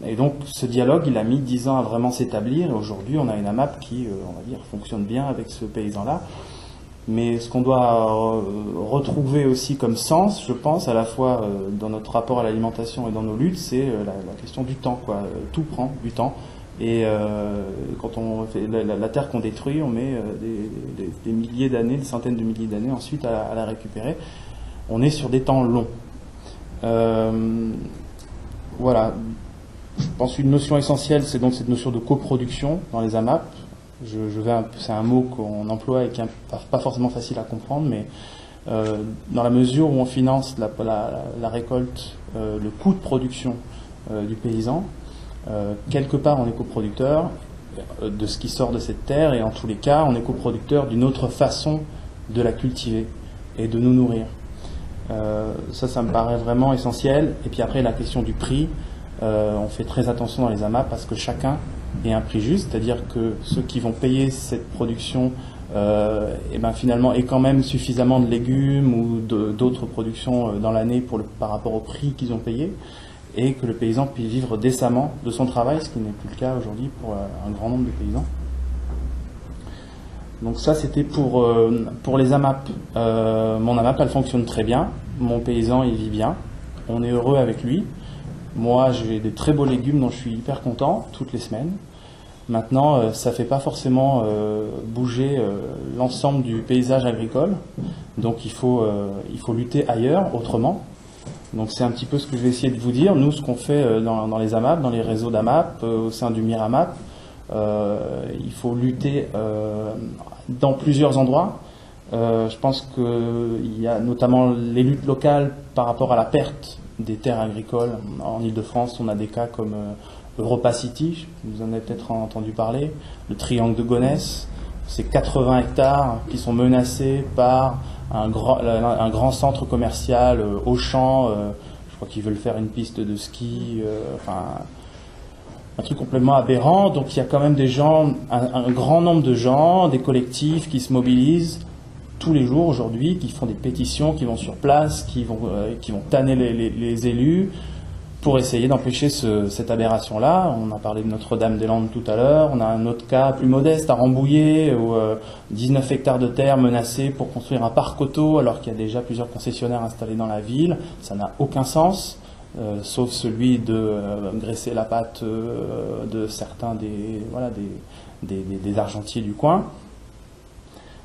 Et donc ce dialogue, il a mis 10 ans à vraiment s'établir, et aujourd'hui on a une AMAP qui, on va dire, fonctionne bien avec ce paysan-là. Mais ce qu'on doit retrouver aussi comme sens, je pense, à la fois dans notre rapport à l'alimentation et dans nos luttes, c'est la question du temps, quoi. Tout prend du temps. Et quand on fait la terre qu'on détruit, on met des milliers d'années, des centaines de milliers d'années ensuite à la récupérer. On est sur des temps longs. Voilà. Je pense qu'une notion essentielle, c'est donc cette notion de coproduction dans les AMAP. C'est un mot qu'on emploie et qui n'est pas forcément facile à comprendre, mais dans la mesure où on finance la récolte, le coût de production du paysan, quelque part on est coproducteur de ce qui sort de cette terre, et en tous les cas on est coproducteur d'une autre façon de la cultiver et de nous nourrir. Ça me paraît vraiment essentiel. Et puis après, la question du prix. On fait très attention dans les AMAP parce que chacun ait un prix juste, c'est-à-dire que ceux qui vont payer cette production finalement aient quand même suffisamment de légumes ou d'autres productions dans l'année par rapport au prix qu'ils ont payé, et que le paysan puisse vivre décemment de son travail, ce qui n'est plus le cas aujourd'hui pour un grand nombre de paysans. Donc ça, c'était pour les AMAP. Mon AMAP, elle fonctionne très bien, mon paysan il vit bien, on est heureux avec lui. Moi, j'ai des très beaux légumes dont je suis hyper content toutes les semaines. Maintenant, ça ne fait pas forcément bouger l'ensemble du paysage agricole. Donc, il faut lutter ailleurs, autrement. Donc, c'est un petit peu ce que je vais essayer de vous dire. Nous, ce qu'on fait dans les AMAP, dans les réseaux d'AMAP, au sein du MIRAMAP, il faut lutter dans plusieurs endroits. Je pense qu'il y a notamment les luttes locales par rapport à la perte des terres agricoles. En Ile-de-France, on a des cas comme Europa City, vous en avez peut-être entendu parler, le triangle de Gonesse, c'est 80 hectares qui sont menacés par un grand centre commercial, Auchan, je crois qu'ils veulent faire une piste de ski, un truc complètement aberrant. Donc il y a quand même des gens, un grand nombre de gens, des collectifs qui se mobilisent tous les jours aujourd'hui, qui font des pétitions, qui vont sur place, qui vont tanner les élus. pour essayer d'empêcher cette aberration-là. On a parlé de Notre-Dame-des-Landes tout à l'heure, on a un autre cas plus modeste à Rambouillet, où 19 hectares de terre menacés pour construire un parc auto, alors qu'il y a déjà plusieurs concessionnaires installés dans la ville. Ça n'a aucun sens, sauf celui de graisser la patte de certains des argentiers du coin.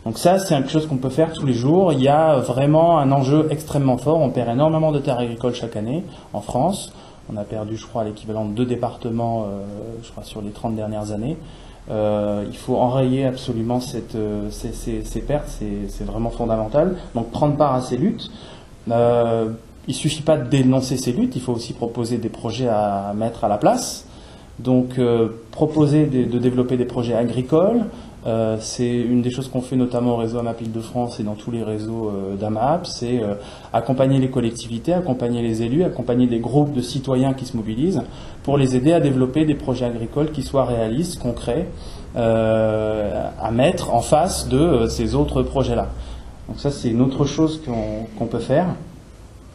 Donc ça, c'est quelque chose qu'on peut faire tous les jours. Il y a vraiment un enjeu extrêmement fort. On perd énormément de terres agricoles chaque année en France. On a perdu, je crois, l'équivalent de 2 départements, je crois, sur les 30 dernières années. Il faut enrayer absolument ces pertes, c'est vraiment fondamental. Donc prendre part à ces luttes. Il ne suffit pas de dénoncer ces luttes, il faut aussi proposer des projets à mettre à la place. Donc proposer de développer des projets agricoles. C'est une des choses qu'on fait notamment au réseau AMAP Île-de-France et dans tous les réseaux d'AMAP, c'est accompagner les collectivités, accompagner les élus, accompagner des groupes de citoyens qui se mobilisent pour les aider à développer des projets agricoles qui soient réalistes, concrets, à mettre en face de ces autres projets-là. Donc ça, c'est une autre chose qu'on peut faire.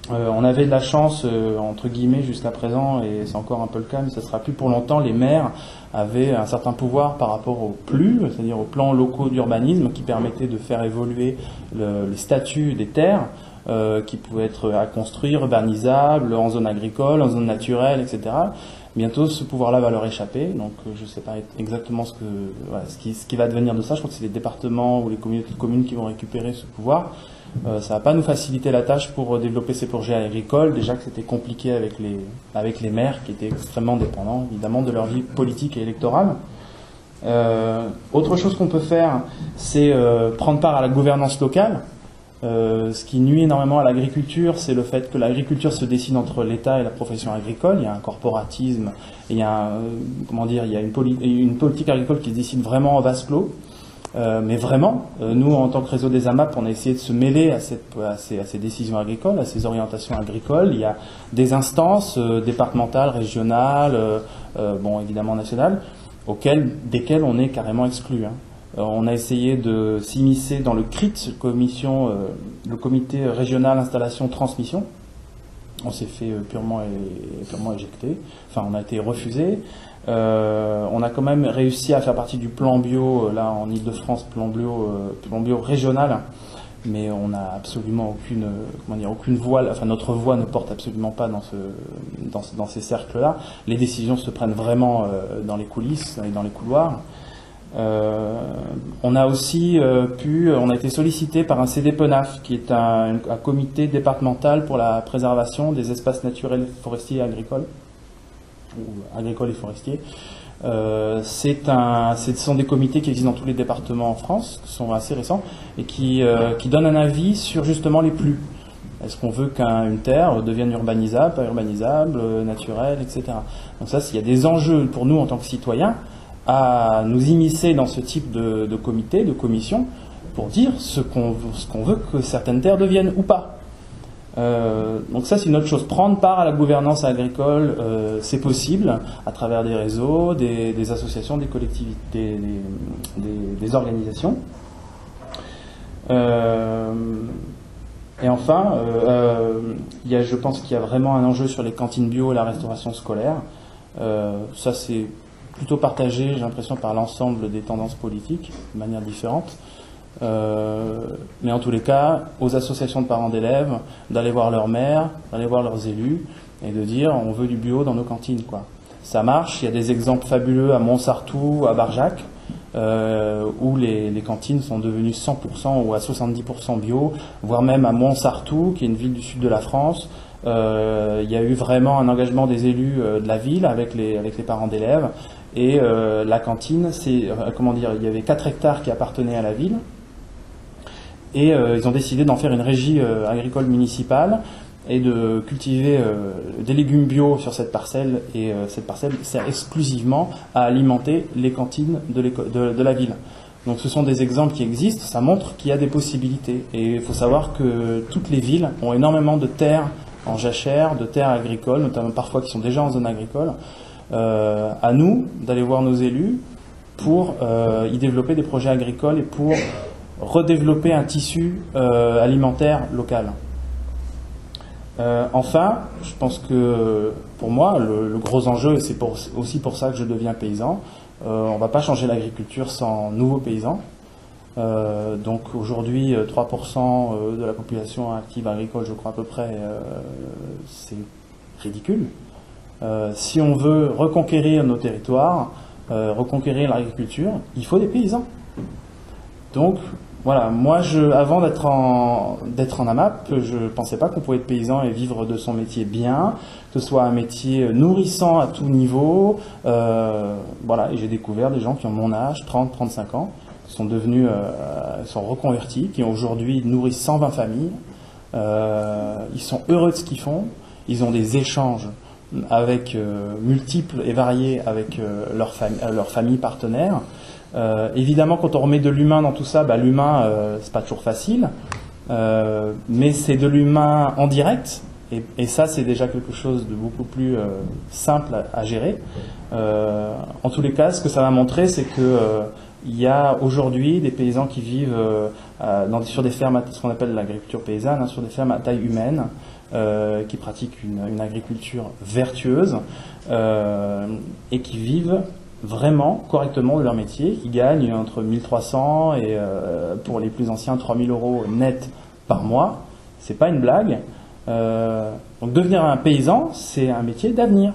On avait de la chance, entre guillemets, jusqu'à présent, et c'est encore un peu le cas, mais ça ne sera plus pour longtemps, les maires avaient un certain pouvoir par rapport aux PLU, c'est-à-dire aux plans locaux d'urbanisme, qui permettaient de faire évoluer les statuts des terres, qui pouvaient être à construire, urbanisables, en zone agricole, en zone naturelle, etc. Bientôt, ce pouvoir-là va leur échapper, donc je ne sais pas exactement ce qui va devenir de ça. Je crois que c'est les départements ou les communautés de communes qui vont récupérer ce pouvoir. Ça ne va pas nous faciliter la tâche pour développer ces projets agricoles. Déjà que c'était compliqué avec les maires qui étaient extrêmement dépendants, évidemment, de leur vie politique et électorale. Autre chose qu'on peut faire, c'est prendre part à la gouvernance locale. Ce qui nuit énormément à l'agriculture, c'est le fait que l'agriculture se décide entre l'État et la profession agricole. Il y a un corporatisme, et il y a, une politique agricole qui se décide vraiment en vase clos. Mais vraiment, nous, en tant que réseau des AMAP, on a essayé de se mêler à ces décisions agricoles, à ces orientations agricoles. Il y a des instances départementales, régionales, évidemment nationales, desquelles on est carrément exclu. On a essayé de s'immiscer dans le CRIT, le comité régional installation transmission. On s'est fait purement éjecter. Enfin, on a été refusé. On a quand même réussi à faire partie du plan bio, là en Ile-de-France, plan bio régional, mais on n'a absolument aucune voix, enfin notre voix ne porte absolument pas dans ces cercles-là. Les décisions se prennent vraiment dans les coulisses et dans les couloirs. On a aussi on a été sollicité par un CDPENAF, qui est un comité départemental pour la préservation des espaces naturels, forestiers et agricoles. Ou agricoles et forestiers. Ce sont des comités qui existent dans tous les départements en France, qui sont assez récents, et qui donnent un avis sur justement les PLU. Est-ce qu'on veut qu'une terre devienne urbanisable, pas urbanisable, naturelle, etc. Donc ça, il y a des enjeux pour nous en tant que citoyens à nous immiscer dans ce type de comité, de commission, pour dire ce qu'on veut que certaines terres deviennent ou pas. Donc ça, c'est une autre chose. Prendre part à la gouvernance agricole, c'est possible à travers des réseaux, des associations, des collectivités, des organisations. Et enfin, je pense qu'il y a vraiment un enjeu sur les cantines bio et la restauration scolaire. Ça, c'est plutôt partagé, j'ai l'impression, par l'ensemble des tendances politiques, de manière différente. Mais en tous les cas, aux associations de parents d'élèves, d'aller voir leurs maires, d'aller voir leurs élus, et de dire on veut du bio dans nos cantines, quoi. Ça marche, il y a des exemples fabuleux à Montsartou, à Barjac, où les cantines sont devenues 100% ou à 70% bio, voire même à Montsartou, qui est une ville du sud de la France. Il y a eu vraiment un engagement des élus de la ville avec les parents d'élèves, et la cantine, il y avait 4 hectares qui appartenaient à la ville, et ils ont décidé d'en faire une régie agricole municipale et de cultiver des légumes bio sur cette parcelle, et cette parcelle sert exclusivement à alimenter les cantines de la ville. Donc ce sont des exemples qui existent, ça montre qu'il y a des possibilités, et il faut savoir que toutes les villes ont énormément de terres en jachère, de terres agricoles, notamment parfois qui sont déjà en zone agricole. À nous d'aller voir nos élus pour y développer des projets agricoles et pour redévelopper un tissu alimentaire local. Enfin, je pense que pour moi, le gros enjeu, et c'est aussi pour ça que je deviens paysan, on ne va pas changer l'agriculture sans nouveaux paysans. Donc aujourd'hui, 3% de la population active agricole, je crois à peu près, c'est ridicule. Si on veut reconquérir nos territoires, reconquérir l'agriculture, il faut des paysans. Donc voilà, moi, avant d'être en AMAP, je ne pensais pas qu'on pouvait être paysan et vivre de son métier bien, que ce soit un métier nourrissant à tout niveau. Voilà, et j'ai découvert des gens qui ont mon âge, 30, 35 ans, qui sont devenus, sont reconvertis, qui aujourd'hui nourrissent 120 familles. Ils sont heureux de ce qu'ils font. Ils ont des échanges avec multiples et variés avec leurs familles partenaires. Évidemment, quand on remet de l'humain dans tout ça, l'humain, c'est pas toujours facile, mais c'est de l'humain en direct, et ça, c'est déjà quelque chose de beaucoup plus simple à gérer. En tous les cas, ce que ça va montrer, c'est que il y a aujourd'hui des paysans qui vivent sur des fermes, ce qu'on appelle l'agriculture paysanne, sur des fermes à taille humaine, qui pratiquent une agriculture vertueuse et qui vivent vraiment correctement de leur métier, qui gagnent entre 1300 et pour les plus anciens 3000 euros net par mois. C'est pas une blague. Donc devenir un paysan, c'est un métier d'avenir.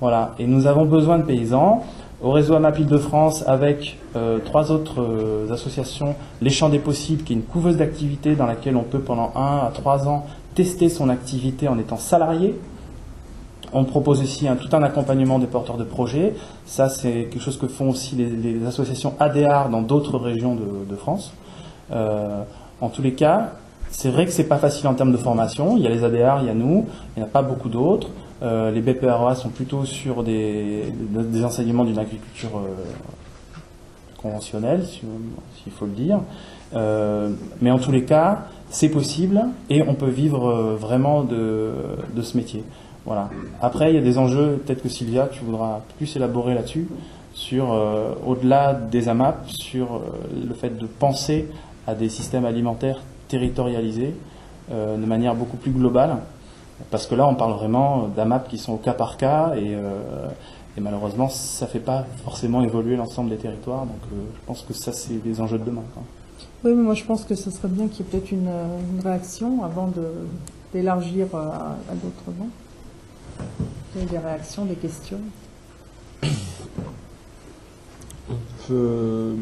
Voilà. Et nous avons besoin de paysans. Au réseau AMAP Île-de-France, avec 3 autres associations, Les Champs des Possibles, qui est une couveuse d'activité dans laquelle on peut pendant 1 à 3 ans tester son activité en étant salarié. On propose aussi tout un accompagnement des porteurs de projets. Ça, c'est quelque chose que font aussi les associations ADR dans d'autres régions de France. En tous les cas, c'est vrai que c'est pas facile en termes de formation. Il y a les ADR, il y a nous, il n'y en a pas beaucoup d'autres. Les BPREA sont plutôt sur des enseignements d'une agriculture conventionnelle, s'il faut le dire. Mais en tous les cas, c'est possible et on peut vivre vraiment de ce métier. Voilà. Après, il y a des enjeux, peut-être que Sylvia, tu voudras plus élaborer là-dessus, sur au-delà des AMAP, sur le fait de penser à des systèmes alimentaires territorialisés de manière beaucoup plus globale. Parce que là, on parle vraiment d'AMAP qui sont au cas par cas et malheureusement, ça ne fait pas forcément évoluer l'ensemble des territoires. Donc je pense que ça, c'est des enjeux de demain, quoi. Oui, mais moi je pense que ce serait bien qu'il y ait peut-être une réaction avant d'élargir à d'autres noms. Des réactions, des questions. Vous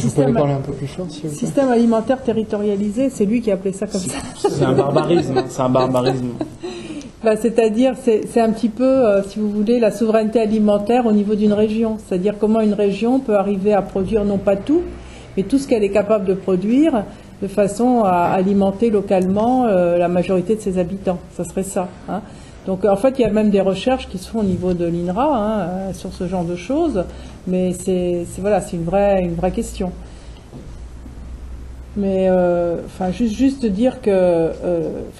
pouvez parler un peu plus fort, s'il vous plaît. Système alimentaire territorialisé, c'est lui qui a appelé ça comme ça. C'est un barbarisme. C'est un barbarisme. C'est-à-dire, c'est un petit peu, si vous voulez, la souveraineté alimentaire au niveau d'une région. C'est-à-dire comment une région peut arriver à produire, non pas tout, mais tout ce qu'elle est capable de produire, de façon à alimenter localement la majorité de ses habitants. Ça serait ça. Hein. Donc en fait, il y a même des recherches qui se font au niveau de l'INRA sur ce genre de choses, mais c'est une vraie question. Mais juste dire que,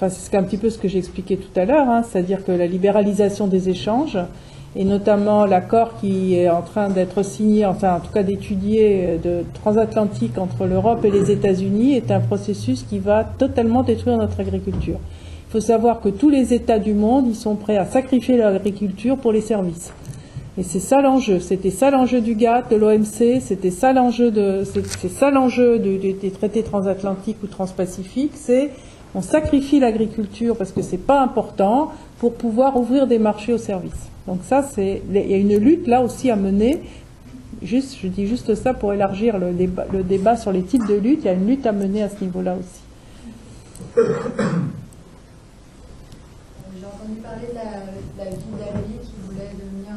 c'est un petit peu ce que j'ai expliqué tout à l'heure, c'est-à-dire que la libéralisation des échanges, et notamment l'accord qui est en train d'être signé, en tout cas d'étudier, de transatlantique entre l'Europe et les États-Unis, est un processus qui va totalement détruire notre agriculture. Il faut savoir que tous les États du monde, ils sont prêts à sacrifier leur agriculture pour les services. Et c'est ça l'enjeu. C'était ça l'enjeu du GATT, de l'OMC, c'était ça l'enjeu des traités transatlantiques ou transpacifiques, c'est on sacrifie l'agriculture parce que c'est pas important pour pouvoir ouvrir des marchés aux services. Donc ça, il y a une lutte là aussi à mener. Je dis juste ça pour élargir le débat sur les types de lutte. Il y a une lutte à mener à ce niveau-là aussi. J'ai entendu parler de la ville d'Albi qui voulait devenir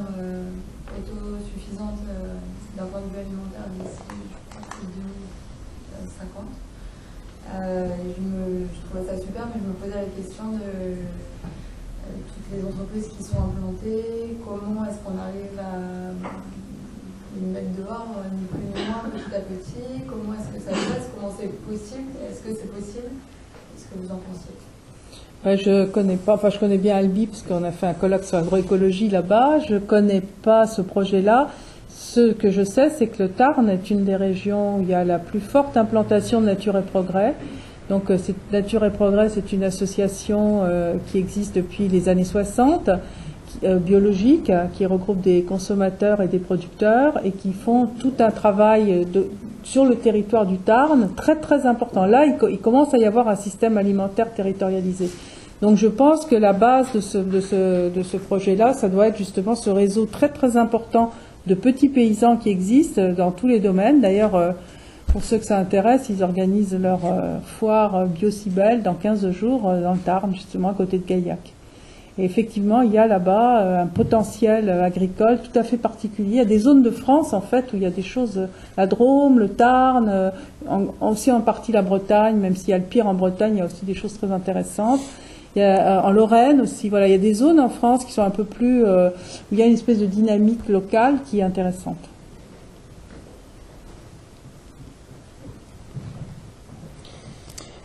autosuffisante d'un point de vue alimentaire d'ici 2050. Je trouvais ça super, mais je me posais la question de toutes les entreprises qui sont implantées, comment est-ce qu'on arrive à les mettre dehors, ni plus ni moins, petit à petit, comment est-ce que ça se passe, comment c'est possible, est-ce que c'est possible, est-ce que vous en pensez? Je connais bien Albi parce qu'on a fait un colloque sur l'agroécologie là-bas. Je connais pas ce projet-là. ce que je sais, c'est que le Tarn est une des régions où il y a la plus forte implantation de Nature et Progrès. Donc Nature et Progrès, c'est une association qui existe depuis les années 60, biologique, qui regroupe des consommateurs et des producteurs et qui font tout un travail sur le territoire du Tarn très très important. Là, il commence à y avoir un système alimentaire territorialisé. Donc je pense que la base de ce projet-là, ça doit être justement ce réseau très très important de petits paysans qui existent dans tous les domaines. D'ailleurs, pour ceux que ça intéresse, ils organisent leur foire Biocibel dans 15 jours dans le Tarn, justement à côté de Gaillac. Et effectivement, il y a là-bas un potentiel agricole tout à fait particulier. Il y a des zones de France, en fait, où il y a des choses, la Drôme, le Tarn, aussi en partie la Bretagne, même s'il y a le pire en Bretagne, il y a aussi des choses très intéressantes. Il y a, en Lorraine aussi, voilà, il y a des zones en France qui sont un peu plus, où il y a une espèce de dynamique locale qui est intéressante.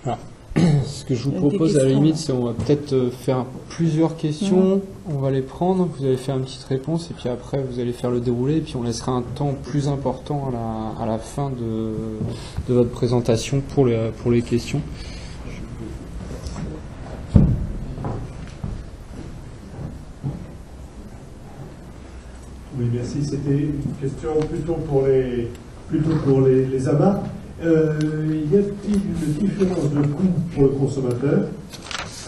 Alors, ce que je vous propose à la limite, c'est on va peut-être faire plusieurs questions, on va les prendre, vous allez faire une petite réponse et puis après vous allez faire le déroulé et puis on laissera un temps plus important à la fin de votre présentation pour les questions. Oui, merci. C'était une question plutôt pour les AMAP. Y a-t-il une différence de coût pour le consommateur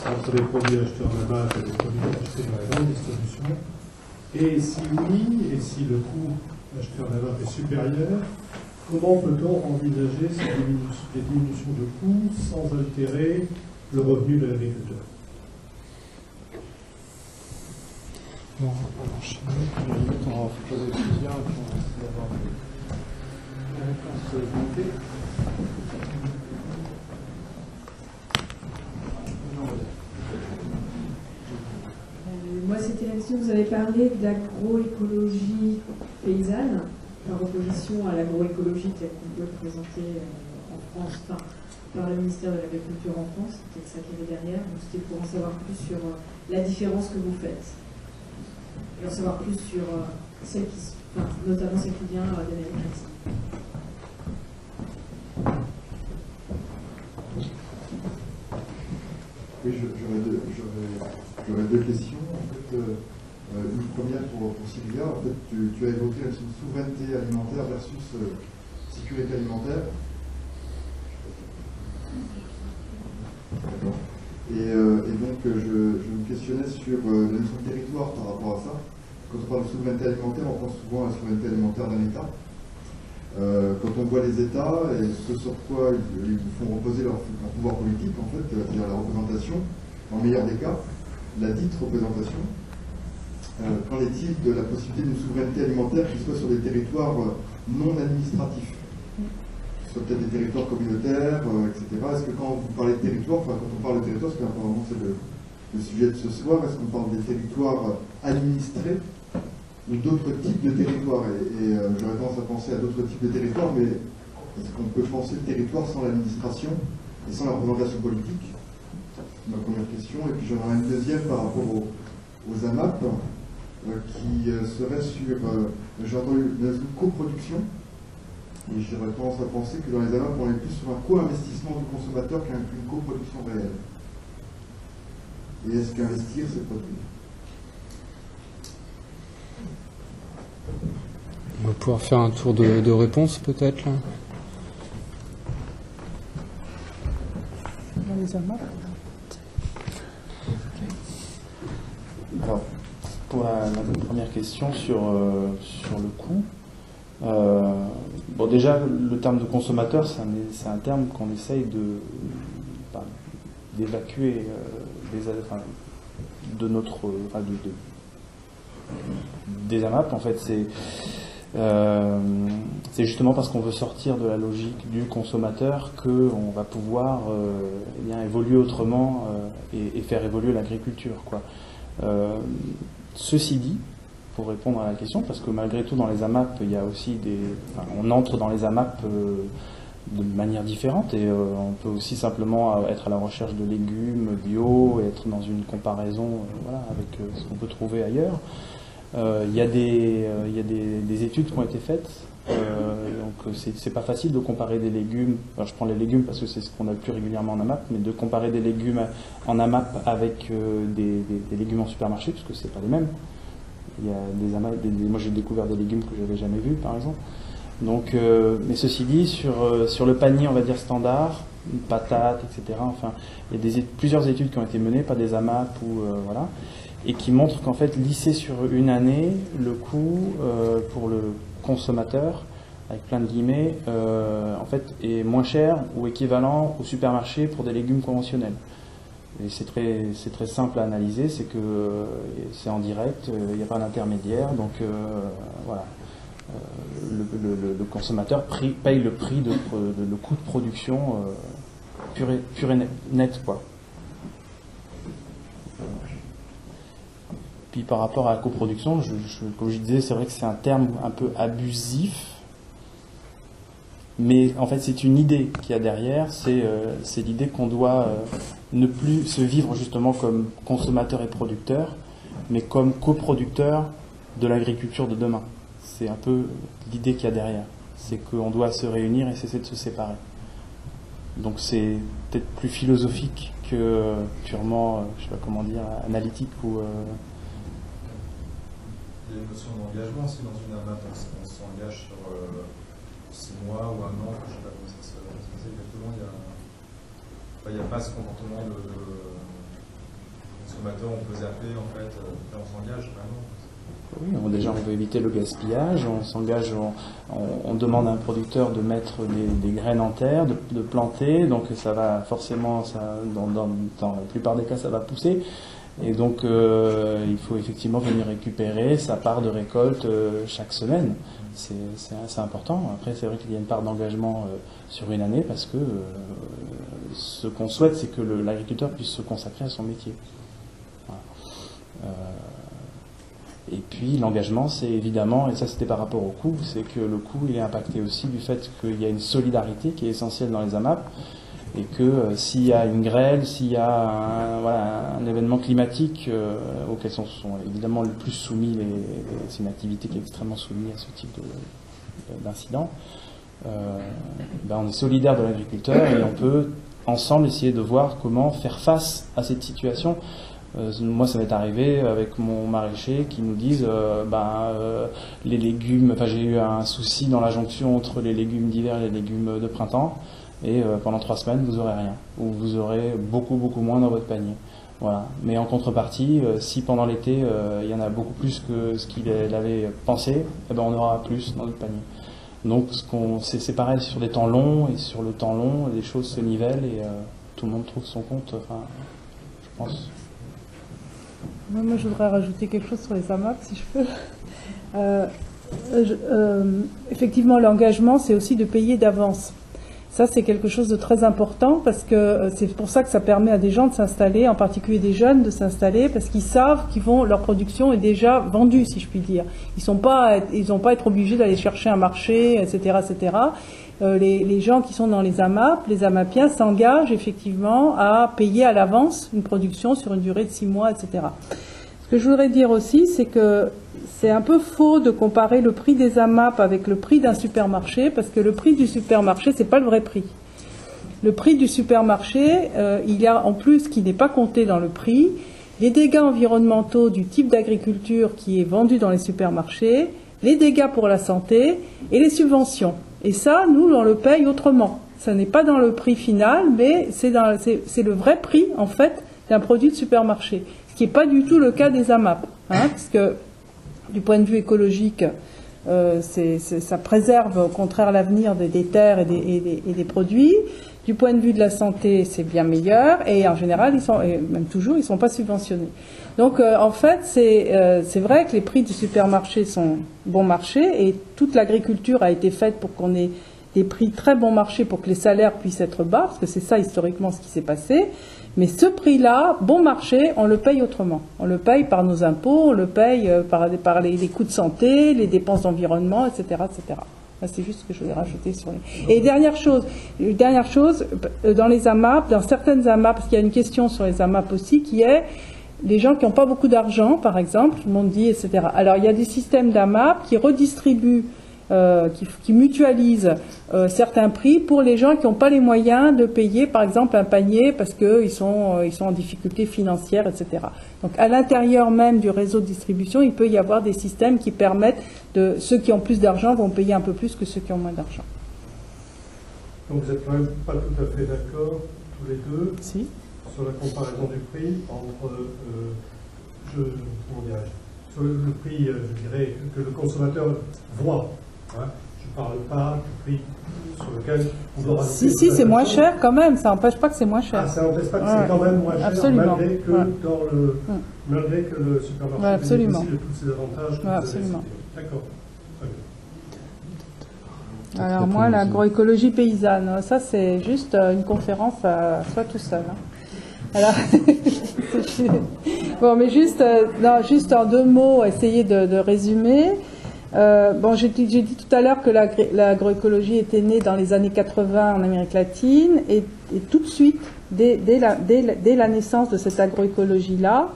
entre les produits achetés en AMAP et les produits achetés dans la grande distribution? Et si oui, et si le coût acheté en AMAP est supérieur, comment peut-on envisager des diminutions de coûts sans altérer le revenu de l'agriculteur? Bon, on va enchaîner. On va poser plusieurs et puis on va essayer d'avoir des réponses limitées. Moi, c'était la question, vous avez parlé d'agroécologie paysanne, par opposition à l'agroécologie telle qu'on peut le présenter en France, enfin, par le ministère de l'Agriculture en France, c'était ça qu'il y avait derrière. Donc, c'était pour en savoir plus sur la différence que vous faites. Et en savoir plus sur celle qui, enfin, notamment celle qui vient d'Amérique latine. Oui, j'aurais deux questions. En fait, une première pour Sylvia. En fait, tu as évoqué la souveraineté alimentaire versus sécurité alimentaire. D'accord. Et donc, je me questionnais sur la notion de territoire par rapport à ça. Quand on parle de souveraineté alimentaire, on pense souvent à la souveraineté alimentaire d'un État. Quand on voit les États et ce sur quoi ils font reposer leur pouvoir politique, en fait, c'est-à-dire la représentation, dans le meilleur des cas, la dite représentation, qu'en est-il de la possibilité d'une souveraineté alimentaire qui soit sur des territoires non administratifs? Peut-être des territoires communautaires, etc. Est-ce que quand vous parlez de territoire, enfin quand on parle de territoire, parce qu'apparemment c'est le sujet de ce soir, est-ce qu'on parle des territoires administrés ou d'autres types de territoires? Et j'aurais tendance à penser à d'autres types de territoires, mais est-ce qu'on peut penser le territoire sans l'administration et sans la représentation politique? C'est ma première question. Et puis j'en aurais une deuxième par rapport aux AMAP, qui serait sur, j'ai entendu la coproduction. Et j'aurais tendance à penser que dans les AMAP, on est plus sur un co-investissement du consommateur qu'une coproduction réelle. Et est-ce qu'investir, c'est produire? On va pouvoir faire un tour de réponse peut-être là. Dans les AMAP. Alors, pour la première question sur le coût, bon, déjà, le terme de consommateur, c'est un terme qu'on essaye d'évacuer de notre, des AMAP. En fait, c'est justement parce qu'on veut sortir de la logique du consommateur qu'on va pouvoir évoluer autrement et faire évoluer l'agriculture, quoi. Ceci dit, pour répondre à la question, parce que malgré tout dans les AMAP, il y a aussi on entre dans les AMAP de manière différente et on peut aussi simplement être à la recherche de légumes bio et être dans une comparaison avec ce qu'on peut trouver ailleurs. Il y a des études qui ont été faites. Donc c'est pas facile de comparer des légumes. Alors, je prends les légumes parce que c'est ce qu'on a le plus régulièrement en AMAP, mais de comparer des légumes en AMAP avec des légumes en supermarché, parce que c'est pas les mêmes. Il y a des AMAP, moi j'ai découvert des légumes que j'avais jamais vus, par exemple. Donc, mais ceci dit, sur le panier, on va dire standard, patates, etc. Enfin, il y a plusieurs études qui ont été menées, pas des AMAP ou voilà, et qui montrent qu'en fait lisser sur une année, le coût pour le consommateur, avec plein de guillemets, en fait est moins cher ou équivalent au supermarché pour des légumes conventionnels. Et c'est très simple à analyser, c'est que c'est en direct, il n'y a pas d'intermédiaire, donc voilà. Le consommateur paye le prix le coût de production pur et net, quoi. Puis par rapport à la coproduction, comme je disais, c'est vrai que c'est un terme un peu abusif, mais en fait c'est une idée qu'il y a derrière, c'est l'idée qu'on doit ne plus se vivre justement comme consommateur et producteur, mais comme coproducteur de l'agriculture de demain. C'est un peu l'idée qu'il y a derrière, c'est qu'on doit se réunir et cesser de se séparer. Donc c'est peut-être plus philosophique que purement, je sais pas comment dire, analytique ou... Il y a une notion d'engagement aussi dans une AMAP, on s'engage sur 6 mois ou 1 an, je ne sais pas comment ça se passe exactement, il n'y a pas ce comportement de consommateur, on peut zapper en fait, là on s'engage vraiment. Oui, déjà on veut éviter le gaspillage, on s'engage, on demande à un producteur de mettre des graines en terre, de planter, donc ça va forcément, dans la plupart des cas ça va pousser. Et donc il faut effectivement venir récupérer sa part de récolte chaque semaine. C'est assez important. Après c'est vrai qu'il y a une part d'engagement sur une année parce que ce qu'on souhaite c'est que l'agriculteur puisse se consacrer à son métier. Voilà. Et puis l'engagement c'est évidemment, et ça c'était par rapport au coût, c'est que le coût il est impacté aussi du fait qu'il y a une solidarité qui est essentielle dans les AMAP. Et que s'il y a une grêle, s'il y a un événement climatique auquel sont évidemment le plus soumis, c'est une activité qui est extrêmement soumise à ce type d'incident, on est solidaire de l'agriculteur et on peut ensemble essayer de voir comment faire face à cette situation. Moi ça m'est arrivé avec mon maraîcher qui nous disent les légumes, j'ai eu un souci dans la jonction entre les légumes d'hiver et les légumes de printemps. Et pendant 3 semaines, vous n'aurez rien, ou vous aurez beaucoup moins dans votre panier. Voilà. Mais en contrepartie, si pendant l'été, il y en a beaucoup plus que ce qu'il avait pensé, on aura plus dans notre panier. Donc c'est pareil sur des temps longs, et sur le temps long, les choses se nivellent et tout le monde trouve son compte, je pense. Moi, je voudrais rajouter quelque chose sur les AMAP, si je peux. Effectivement, l'engagement, c'est aussi de payer d'avance. Ça, c'est quelque chose de très important parce que c'est pour ça que ça permet à des gens de s'installer, en particulier des jeunes de s'installer, parce qu'ils savent leur production est déjà vendue, si je puis dire. Ils n'ont pas à être obligés d'aller chercher un marché, etc., etc. Les gens qui sont dans les AMAP, les AMAPiens s'engagent effectivement à payer à l'avance une production sur une durée de 6 mois, etc. Ce que je voudrais dire aussi, c'est que c'est un peu faux de comparer le prix des AMAP avec le prix d'un supermarché, parce que le prix du supermarché, c'est pas le vrai prix. Le prix du supermarché, il y a en plus, qui n'est pas compté dans le prix, les dégâts environnementaux du type d'agriculture qui est vendu dans les supermarchés, les dégâts pour la santé et les subventions. Et ça, nous, on le paye autrement. Ça n'est pas dans le prix final, mais c'est le vrai prix, en fait, d'un produit de supermarché. Ce qui n'est pas du tout le cas des AMAP, parce que du point de vue écologique, ça préserve au contraire l'avenir des terres et des produits. Du point de vue de la santé, c'est bien meilleur, et en général, même toujours, ils ne sont pas subventionnés. Donc, en fait, c'est vrai que les prix du supermarché sont bon marché, et toute l'agriculture a été faite pour qu'on ait des prix très bon marché, pour que les salaires puissent être bas, parce que c'est ça historiquement ce qui s'est passé. Mais ce prix-là, bon marché, on le paye autrement. On le paye par nos impôts, on le paye par les coûts de santé, les dépenses d'environnement, etc., etc. C'est juste ce que je voulais rajouter sur les... Et dernière chose, dans les AMAP, dans certaines AMAP, parce qu'il y a une question sur les AMAP aussi, qui est les gens qui n'ont pas beaucoup d'argent, par exemple, tout le monde dit, etc. Alors, il y a des systèmes d'AMAP qui redistribuent, qui mutualisent certains prix pour les gens qui n'ont pas les moyens de payer, par exemple, un panier parce qu'ils sont en difficulté financière, etc. Donc, à l'intérieur même du réseau de distribution, il peut y avoir des systèmes qui permettent de... Ceux qui ont plus d'argent vont payer un peu plus que ceux qui ont moins d'argent. Donc, vous n'êtes quand même pas tout à fait d'accord, tous les deux, si, sur la comparaison du prix entre, sur le prix, je dirais, que le consommateur voit. Hein. Je ne parle pas du prix sur lequel on doit rajouter. Si, c'est moins cher quand même, ça n'empêche pas que c'est moins cher. Ah, ça n'empêche pas que c'est quand même moins cher, absolument. Malgré que le supermarché absolument. bénéficie de tous ces avantages. Absolument. D'accord. Alors moi, l'agroécologie paysanne, ça c'est juste une conférence à soi tout seul. Hein. Alors, bon, mais juste en 2 mots, essayer de résumer. Bon, j'ai dit tout à l'heure que l'agroécologie était née dans les années 80 en Amérique latine, et tout de suite, dès la naissance de cette agroécologie-là,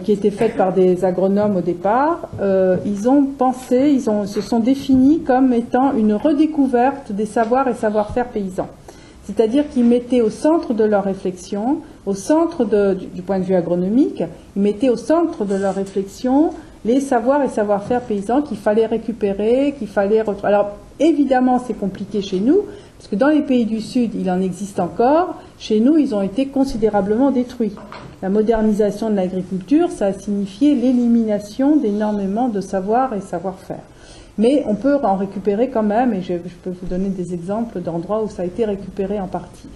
qui était faite par des agronomes au départ, ils ont pensé, se sont définis comme étant une redécouverte des savoirs et savoir-faire paysans. C'est-à-dire qu'ils mettaient au centre de leur réflexion, au centre du point de vue agronomique, ils mettaient au centre de leur réflexion les savoirs et savoir-faire paysans qu'il fallait récupérer, qu'il fallait retrouver. Alors, évidemment, c'est compliqué chez nous, parce que dans les pays du Sud, il en existe encore. Chez nous, ils ont été considérablement détruits. La modernisation de l'agriculture, ça a signifié l'élimination d'énormément de savoirs et savoir-faire. Mais on peut en récupérer quand même, et je peux vous donner des exemples d'endroits où ça a été récupéré en partie.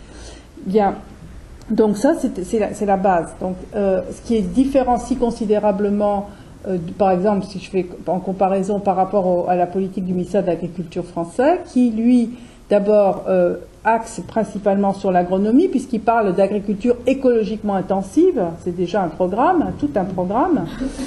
Bien. Donc ça, c'est la base. Donc, ce qui différencie considérablement, par exemple, si je fais en comparaison par rapport à la politique du ministère de l'Agriculture français, qui, lui, d'abord, axe principalement sur l'agronomie, puisqu'il parle d'agriculture écologiquement intensive. C'est déjà un programme, tout un programme.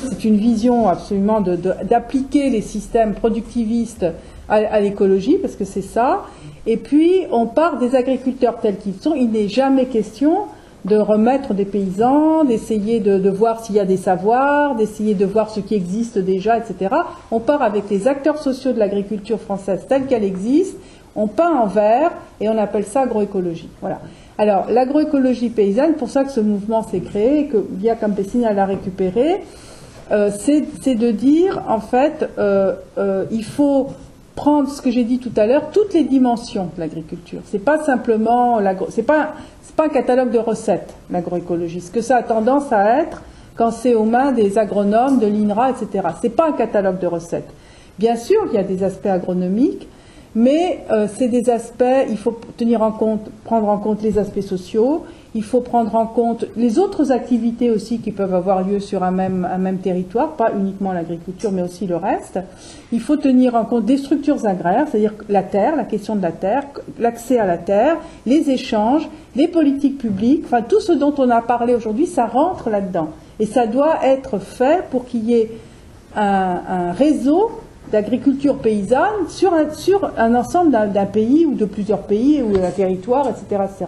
C'est une vision absolument d'appliquer les systèmes productivistes à l'écologie, parce que c'est ça. Et puis, on part des agriculteurs tels qu'ils sont. Il n'est jamais question de remettre des paysans, d'essayer de voir s'il y a des savoirs, d'essayer de voir ce qui existe déjà, etc. On part avec les acteurs sociaux de l'agriculture française telle qu'elle existe, on peint en vert et on appelle ça agroécologie. Voilà. Alors, l'agroécologie paysanne, pour ça que ce mouvement s'est créé, que Via Campesina l'a récupéré, c'est de dire, en fait, il faut prendre ce que j'ai dit tout à l'heure, toutes les dimensions de l'agriculture. C'est pas simplement c'est pas un catalogue de recettes, l'agroécologie. Ce que ça a tendance à être quand c'est aux mains des agronomes, de l'INRA, etc. C'est pas un catalogue de recettes. Bien sûr, il y a des aspects agronomiques, mais c'est des aspects, il faut prendre en compte les aspects sociaux, il faut prendre en compte les autres activités aussi qui peuvent avoir lieu sur un même territoire, pas uniquement l'agriculture, mais aussi le reste. Il faut tenir en compte des structures agraires, c'est-à-dire la terre, la question de la terre, l'accès à la terre, les échanges, les politiques publiques, enfin tout ce dont on a parlé aujourd'hui, ça rentre là-dedans. Et ça doit être fait pour qu'il y ait un réseau d'agriculture paysanne sur un ensemble d'un pays ou de plusieurs pays ou d'un territoire, etc., etc.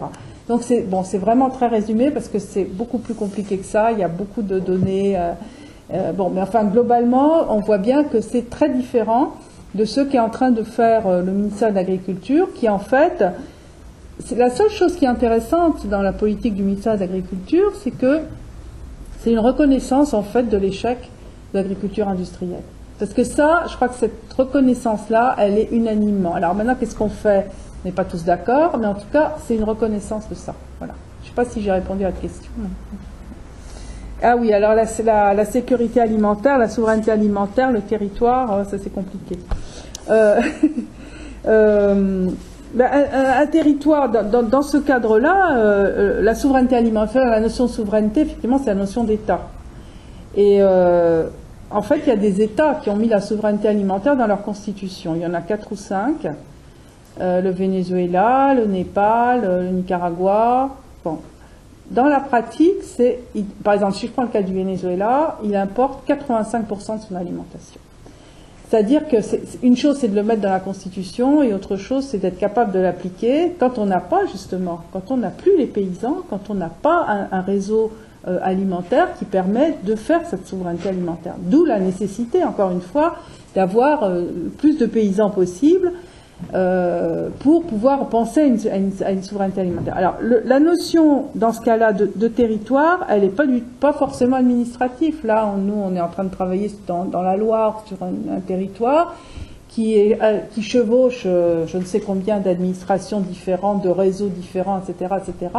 Donc c'est vraiment très résumé parce que c'est beaucoup plus compliqué que ça. Il y a beaucoup de données. Mais enfin globalement, on voit bien que c'est très différent de ce qu'est en train de faire le ministère de l'Agriculture, qui en fait, c'est la seule chose qui est intéressante dans la politique du ministère de l'Agriculture, c'est que c'est une reconnaissance en fait de l'échec de l'agriculture industrielle. Parce que ça, je crois que cette reconnaissance-là, elle est unanimement. Alors maintenant, qu'est-ce qu'on fait ? On n'est pas tous d'accord, mais en tout cas, c'est une reconnaissance de ça. Voilà. Je ne sais pas si j'ai répondu à la question. Ah oui, alors la sécurité alimentaire, la souveraineté alimentaire, le territoire, ça c'est compliqué. Un territoire, dans ce cadre-là, la souveraineté alimentaire, la notion de souveraineté, effectivement, c'est la notion d'État. Et en fait, il y a des États qui ont mis la souveraineté alimentaire dans leur constitution. Il y en a 4 ou 5. Le Venezuela, le Népal, le Nicaragua. Bon. Dans la pratique, par exemple, si je prends le cas du Venezuela, il importe 85% de son alimentation. C'est-à-dire que une chose, c'est de le mettre dans la Constitution, et autre chose, c'est d'être capable de l'appliquer quand on n'a pas, justement, quand on n'a plus les paysans, quand on n'a pas un réseau alimentaire qui permettent de faire cette souveraineté alimentaire. D'où la nécessité, encore une fois, d'avoir plus de paysans possible pour pouvoir penser à une souveraineté alimentaire. Alors, la notion, dans ce cas-là, de territoire, elle n'est pas forcément administrative. Là, nous, on est en train de travailler dans la Loire sur un territoire qui chevauche je ne sais combien d'administrations différentes, de réseaux différents, etc., etc.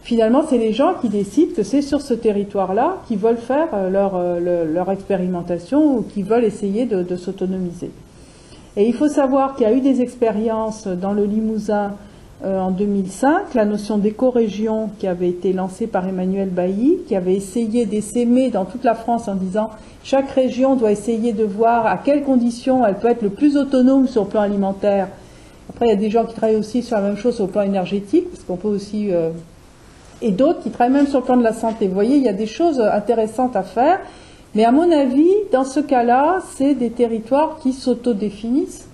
Finalement, c'est les gens qui décident que c'est sur ce territoire-là qu'ils veulent faire leur expérimentation ou qu'ils veulent essayer de s'autonomiser. Et il faut savoir qu'il y a eu des expériences dans le Limousin en 2005, la notion d'éco-région qui avait été lancée par Emmanuel Bailly, qui avait essayé d'essaimer dans toute la France en disant chaque région doit essayer de voir à quelles conditions elle peut être le plus autonome sur le plan alimentaire. Après, il y a des gens qui travaillent aussi sur la même chose sur le plan énergétique, parce qu'on peut aussi... et d'autres qui travaillent même sur le plan de la santé. Vous voyez, il y a des choses intéressantes à faire. Mais à mon avis, dans ce cas-là, c'est des territoires qui s'autodéfinissent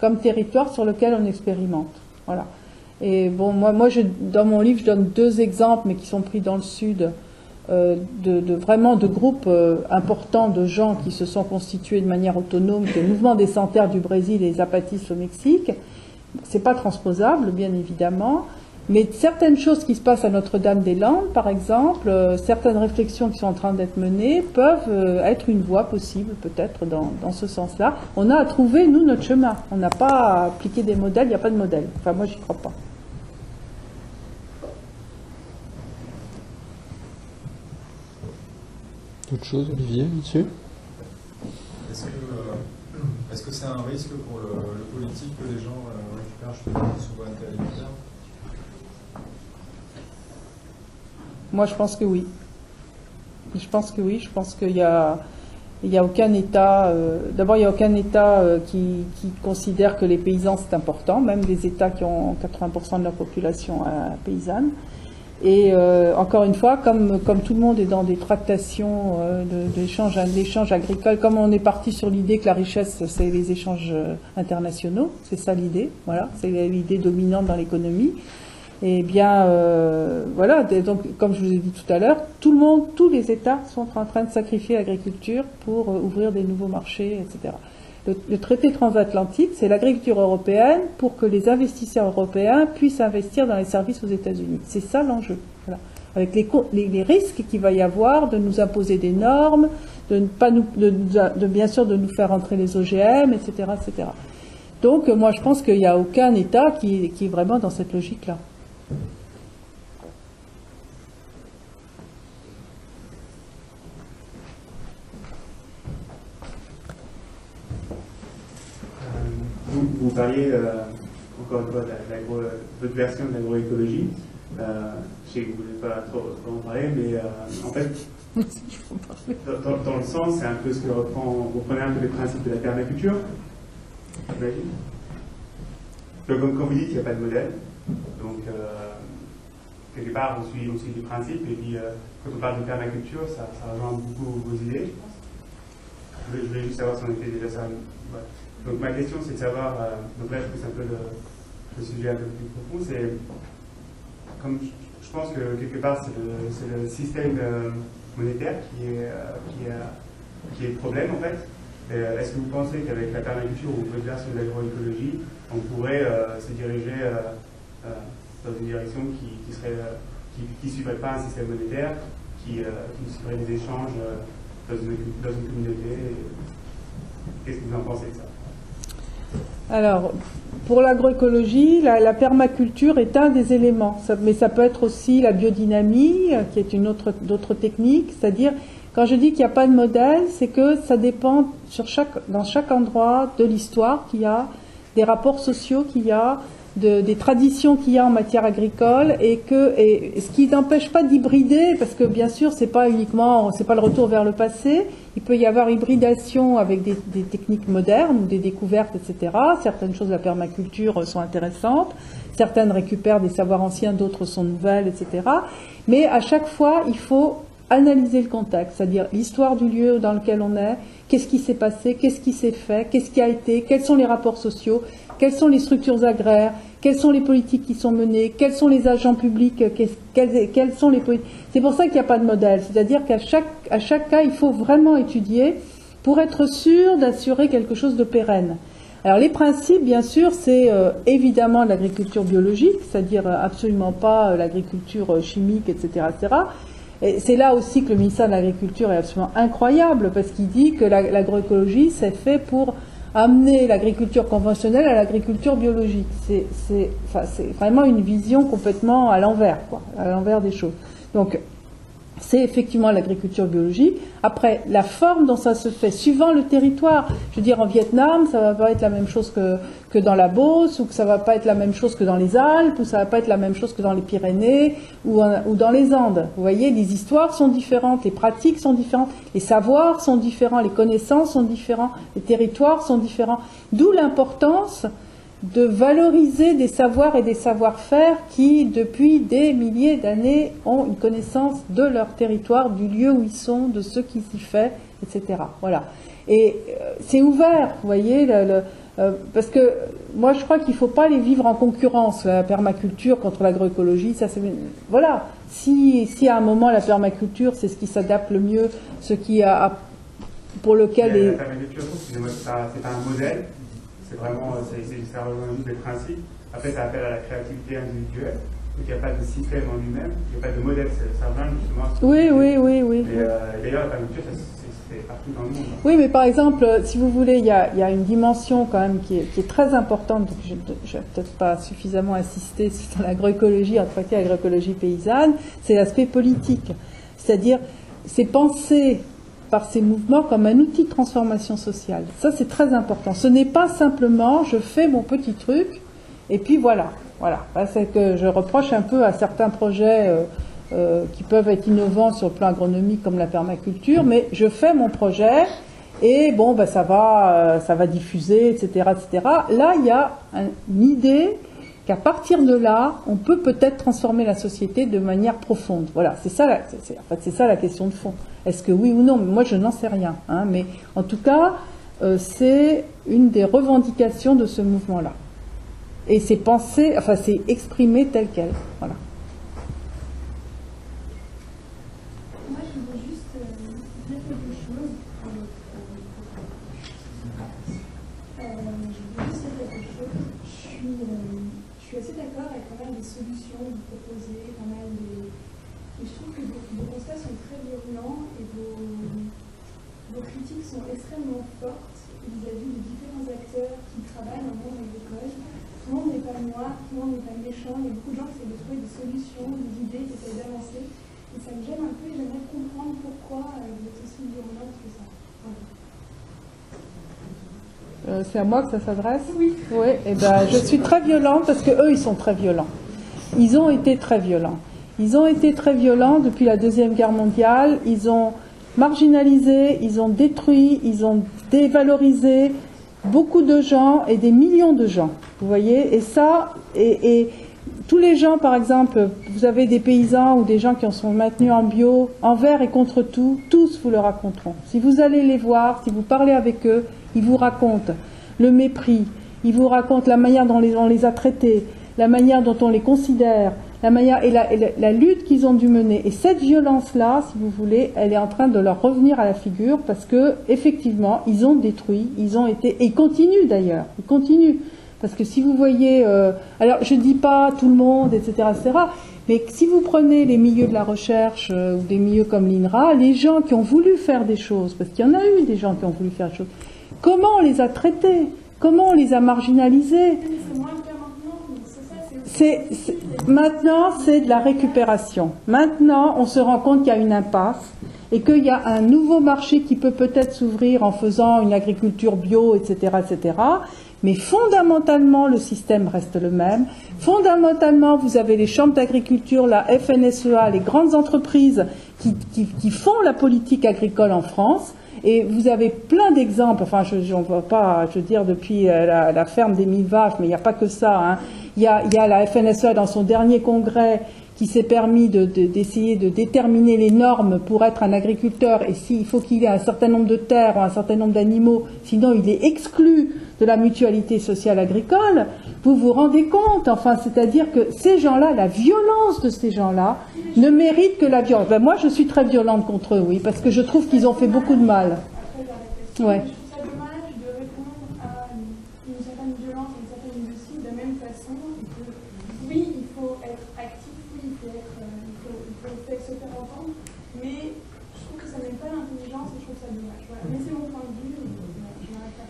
comme territoires sur lesquels on expérimente. Voilà. Et bon, moi dans mon livre, je donne 2 exemples, mais qui sont pris dans le Sud, vraiment de groupes importants de gens qui se sont constitués de manière autonome, le mouvement des Sans-Terre du Brésil et les Zapatistes au Mexique. C'est pas transposable, bien évidemment. Mais certaines choses qui se passent à Notre-Dame-des-Landes, par exemple, certaines réflexions qui sont en train d'être menées peuvent être une voie possible, peut-être, dans ce sens-là. On a à trouver, nous, notre chemin. On n'a pas à appliquer des modèles, il n'y a pas de modèle. Enfin, moi, j'y crois pas. D'autres choses, Olivier, là-dessus? Est-ce que c'est un risque pour le politique que les gens récupèrent justement la souveraineté alimentaire? Moi, je pense que oui. Je pense que oui. Je pense qu'il y a aucun État. D'abord, il n'y a aucun État qui considère que les paysans c'est important, même des États qui ont 80% de leur population paysanne. Et encore une fois, comme tout le monde est dans des tractations d'échanges agricoles, comme on est parti sur l'idée que la richesse c'est les échanges internationaux, c'est ça l'idée. Voilà, c'est l'idée dominante dans l'économie. Eh bien, voilà, donc, comme je vous ai dit tout à l'heure, tous les États sont en train de sacrifier l'agriculture pour ouvrir des nouveaux marchés, etc. Le traité transatlantique, c'est l'agriculture européenne pour que les investisseurs européens puissent investir dans les services aux États-Unis. C'est ça l'enjeu. Voilà. Avec les risques qu'il va y avoir de nous imposer des normes, bien sûr de nous faire entrer les OGM, etc., etc. Donc, moi, je pense qu'il n'y a aucun État qui est vraiment dans cette logique-là. Vous parliez encore une fois de votre version de l'agroécologie. Je sais que vous ne voulez pas trop en parler, mais en fait, dans le sens, c'est un peu ce que vous reprenez un peu les principes de la permaculture, j'imagine. Comme vous dites, il n'y a pas de modèle. Donc, quelque part, on suit aussi du principe. Et puis, quand on parle de permaculture, ça rejoint beaucoup vos idées, je voulais juste savoir si on était déjà ça. Ouais. Donc, ma question, c'est de savoir, donc là, je pousse un peu le sujet un peu plus profond, c'est, comme je pense que quelque part, c'est le système monétaire qui est le problème, en fait. Est-ce que vous pensez qu'avec la permaculture ou votre version de l'agroécologie, on pourrait se diriger dans une direction qui ne suivrait pas un système monétaire, qui suivrait des échanges dans une communauté? Qu'est-ce que vous en pensez de ça? Alors, pour l'agroécologie, la permaculture est un des éléments, mais ça peut être aussi la biodynamie, qui est d'autres techniques, c'est-à-dire, quand je dis qu'il n'y a pas de modèle, c'est que ça dépend dans chaque endroit de l'histoire qu'il y a, des rapports sociaux qu'il y a, des traditions qu'il y a en matière agricole, et ce qui n'empêche pas d'hybrider, parce que bien sûr c'est pas le retour vers le passé, il peut y avoir hybridation avec des techniques modernes ou des découvertes, etc. Certaines choses de la permaculture sont intéressantes, certaines récupèrent des savoirs anciens, d'autres sont nouvelles, etc. Mais à chaque fois il faut analyser le contexte, c'est-à-dire l'histoire du lieu dans lequel on est, qu'est-ce qui s'est passé, qu'est-ce qui s'est fait, qu'est-ce qui a été, quels sont les rapports sociaux. quelles sont les structures agraires, quelles sont les politiques qui sont menées, quels sont les agents publics, quels sont les politiques. C'est pour ça qu'il n'y a pas de modèle. C'est-à-dire qu'à chaque cas, il faut vraiment étudier pour être sûr d'assurer quelque chose de pérenne. Alors les principes, bien sûr, c'est évidemment l'agriculture biologique, c'est-à-dire absolument pas l'agriculture chimique, etc., etc. Et c'est là aussi que le ministère de l'Agriculture est absolument incroyable, parce qu'il dit que l'agroécologie, c'est fait pour amener l'agriculture conventionnelle à l'agriculture biologique. C'est vraiment une vision complètement à l'envers, quoi, à l'envers des choses. Donc, c'est effectivement l'agriculture biologique. Après, la forme dont ça se fait, suivant le territoire. Je veux dire, en Vietnam, ça va pas être la même chose que dans la Beauce, ou que ça va pas être la même chose que dans les Alpes, ou ça va pas être la même chose que dans les Pyrénées, ou dans les Andes. Vous voyez, les histoires sont différentes, les pratiques sont différentes, les savoirs sont différents, les connaissances sont différents, les territoires sont différents. D'où l'importance de valoriser des savoirs et des savoir-faire qui, depuis des milliers d'années, ont une connaissance de leur territoire, du lieu où ils sont, de ce qui s'y fait, etc. Voilà. Et c'est ouvert, vous voyez, parce que moi je crois qu'il ne faut pas les vivre en concurrence, la permaculture contre l'agroécologie. Ça, voilà. Si à un moment la permaculture, c'est ce qui s'adapte le mieux, ce qui pour lequel la permaculture, excusez-moi, c'est pas un modèle. C'est vraiment, ça rejoint juste des principes. Après, ça appelle à la créativité individuelle. Donc, il n'y a pas de système en lui-même, il n'y a pas de modèle. Ça rejoint justement à ce que Oui. D'ailleurs, la permaculture, c'est partout dans le monde. Oui, mais par exemple, si vous voulez, il y a une dimension quand même qui est très importante. Donc je n'ai peut-être pas suffisamment insisté sur l'agroécologie, en traité l'agroécologie paysanne, c'est l'aspect politique. C'est-à-dire, c'est penser par ces mouvements comme un outil de transformation sociale. Ça, c'est très important. Ce n'est pas simplement je fais mon petit truc et puis voilà. C'est que je reproche un peu à certains projets qui peuvent être innovants sur le plan agronomique comme la permaculture, mais je fais mon projet et bon, ça va diffuser, etc., etc. Là, il y a une idée qu'à partir de là, on peut peut-être transformer la société de manière profonde. Voilà, c'est ça la question de fond. Est-ce que oui ou non? Moi, je n'en sais rien. Mais en tout cas, c'est une des revendications de ce mouvement-là. Et c'est pensé, c'est exprimé tel quel. Voilà. Moi, je voudrais juste dire quelque chose. Je suis assez d'accord avec pas mal des solutions que vous proposez, pas mal des... Et je trouve que vos constats sont très virulents et vos critiques sont extrêmement fortes vis-à-vis de différents acteurs qui travaillent dans le monde agricole. Tout le monde n'est pas noir, tout le monde n'est pas méchant. Il y a beaucoup de gens qui essaient de trouver des solutions, des idées, qui essaient d'avancer. Et ça me gêne un peu et j'aimerais comprendre pourquoi vous êtes aussi virulente que ça. Voilà. C'est à moi que ça s'adresse? Oui. Oui, et je suis très violente parce que eux, ils sont très violents. Ils ont été très violents. Ils ont été très violents depuis la Deuxième Guerre mondiale. Ils ont marginalisé, ils ont détruit, ils ont dévalorisé beaucoup de gens et des millions de gens. Vous voyez? Et ça, et tous les gens, par exemple, vous avez des paysans ou des gens qui en sont maintenus en bio, envers et contre tout, tous vous le raconteront. Si vous allez les voir, si vous parlez avec eux, ils vous racontent le mépris, ils vous racontent la manière dont on les a traités, la manière dont on les considère, la manière et la lutte qu'ils ont dû mener. Et cette violence-là, si vous voulez, elle est en train de leur revenir à la figure parce que effectivement, ils ont détruit, ils ont été, et ils continuent d'ailleurs, ils continuent. Parce que si vous voyez, alors je dis pas tout le monde, etc., mais si vous prenez les milieux de la recherche ou des milieux comme l'INRA, les gens qui ont voulu faire des choses, parce qu'il y en a eu des gens qui ont voulu faire des choses, comment on les a traités? Comment on les a marginalisés? Maintenant, c'est de la récupération. Maintenant, on se rend compte qu'il y a une impasse et qu'il y a un nouveau marché qui peut peut-être s'ouvrir en faisant une agriculture bio, etc., etc. Mais fondamentalement, le système reste le même. Fondamentalement, vous avez les chambres d'agriculture, la FNSEA, les grandes entreprises qui font la politique agricole en France. Et vous avez plein d'exemples, je n'en vois pas, je veux dire, depuis la ferme des 1000 vaches, mais il n'y a pas que ça. Il y a la FNSEA dans son dernier congrès qui s'est permis d'essayer de déterminer les normes pour être un agriculteur, et s'il faut qu'il ait un certain nombre de terres ou un certain nombre d'animaux, sinon il est exclu de la mutualité sociale agricole, vous vous rendez compte, enfin, c'est-à-dire que ces gens-là, la violence de ces gens-là, ne mérite que la violence. Ben, moi, je suis très violente contre eux, oui, parce que je trouve qu'ils ont fait beaucoup de mal. Ouais. Je trouve ça dommage de répondre à une certaine violence et une certaine injustice de la même façon que oui, il faut être actif, oui, il faut se faire entendre, mais je trouve que ça n'aime pas l'intelligence et je trouve ça dommage. Voilà. Mais c'est mon point de vue, je m'arrête là.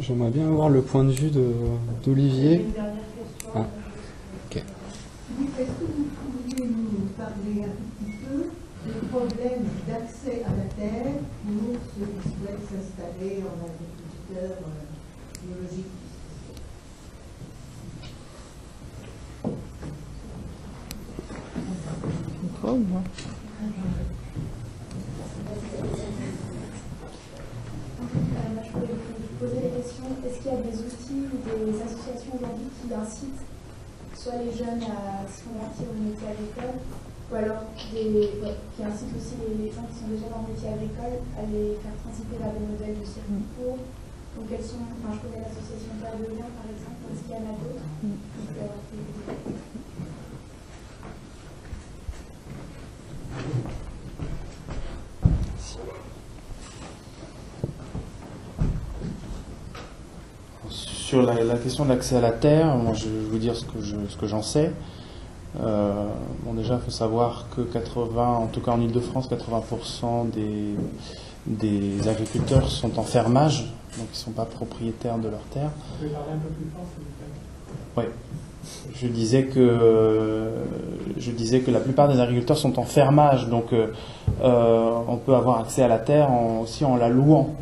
J'aimerais bien avoir le point de vue d'Olivier. Ah. Ok. Oui, est-ce que vous pourriez nous parler un petit peu du problème d'accès à la terre pour ceux qui souhaitent s'installer en agriculteur biologique? Je voulais vous poser la question, est-ce qu'il y a des outils ou des associations aujourd'hui qui incitent soit les jeunes à se convertir au métier agricole, ou alors qui incitent aussi les gens qui sont déjà dans le métier agricole à les faire transiter vers des modèles de circuit court? Donc elles sont, je connais l'association Terre de Liens par exemple, est-ce qu'il y en a d'autres? Sur la question de l'accès à la terre, moi je vais vous dire ce que j'en sais. Bon, déjà, il faut savoir que en tout cas en Ile-de-France, 80% des agriculteurs sont en fermage, donc ils ne sont pas propriétaires de leur terre. Vous pouvez parler un peu plus fort, s'il vous plaît? Oui. Je disais que la plupart des agriculteurs sont en fermage, donc on peut avoir accès à la terre aussi en la louant.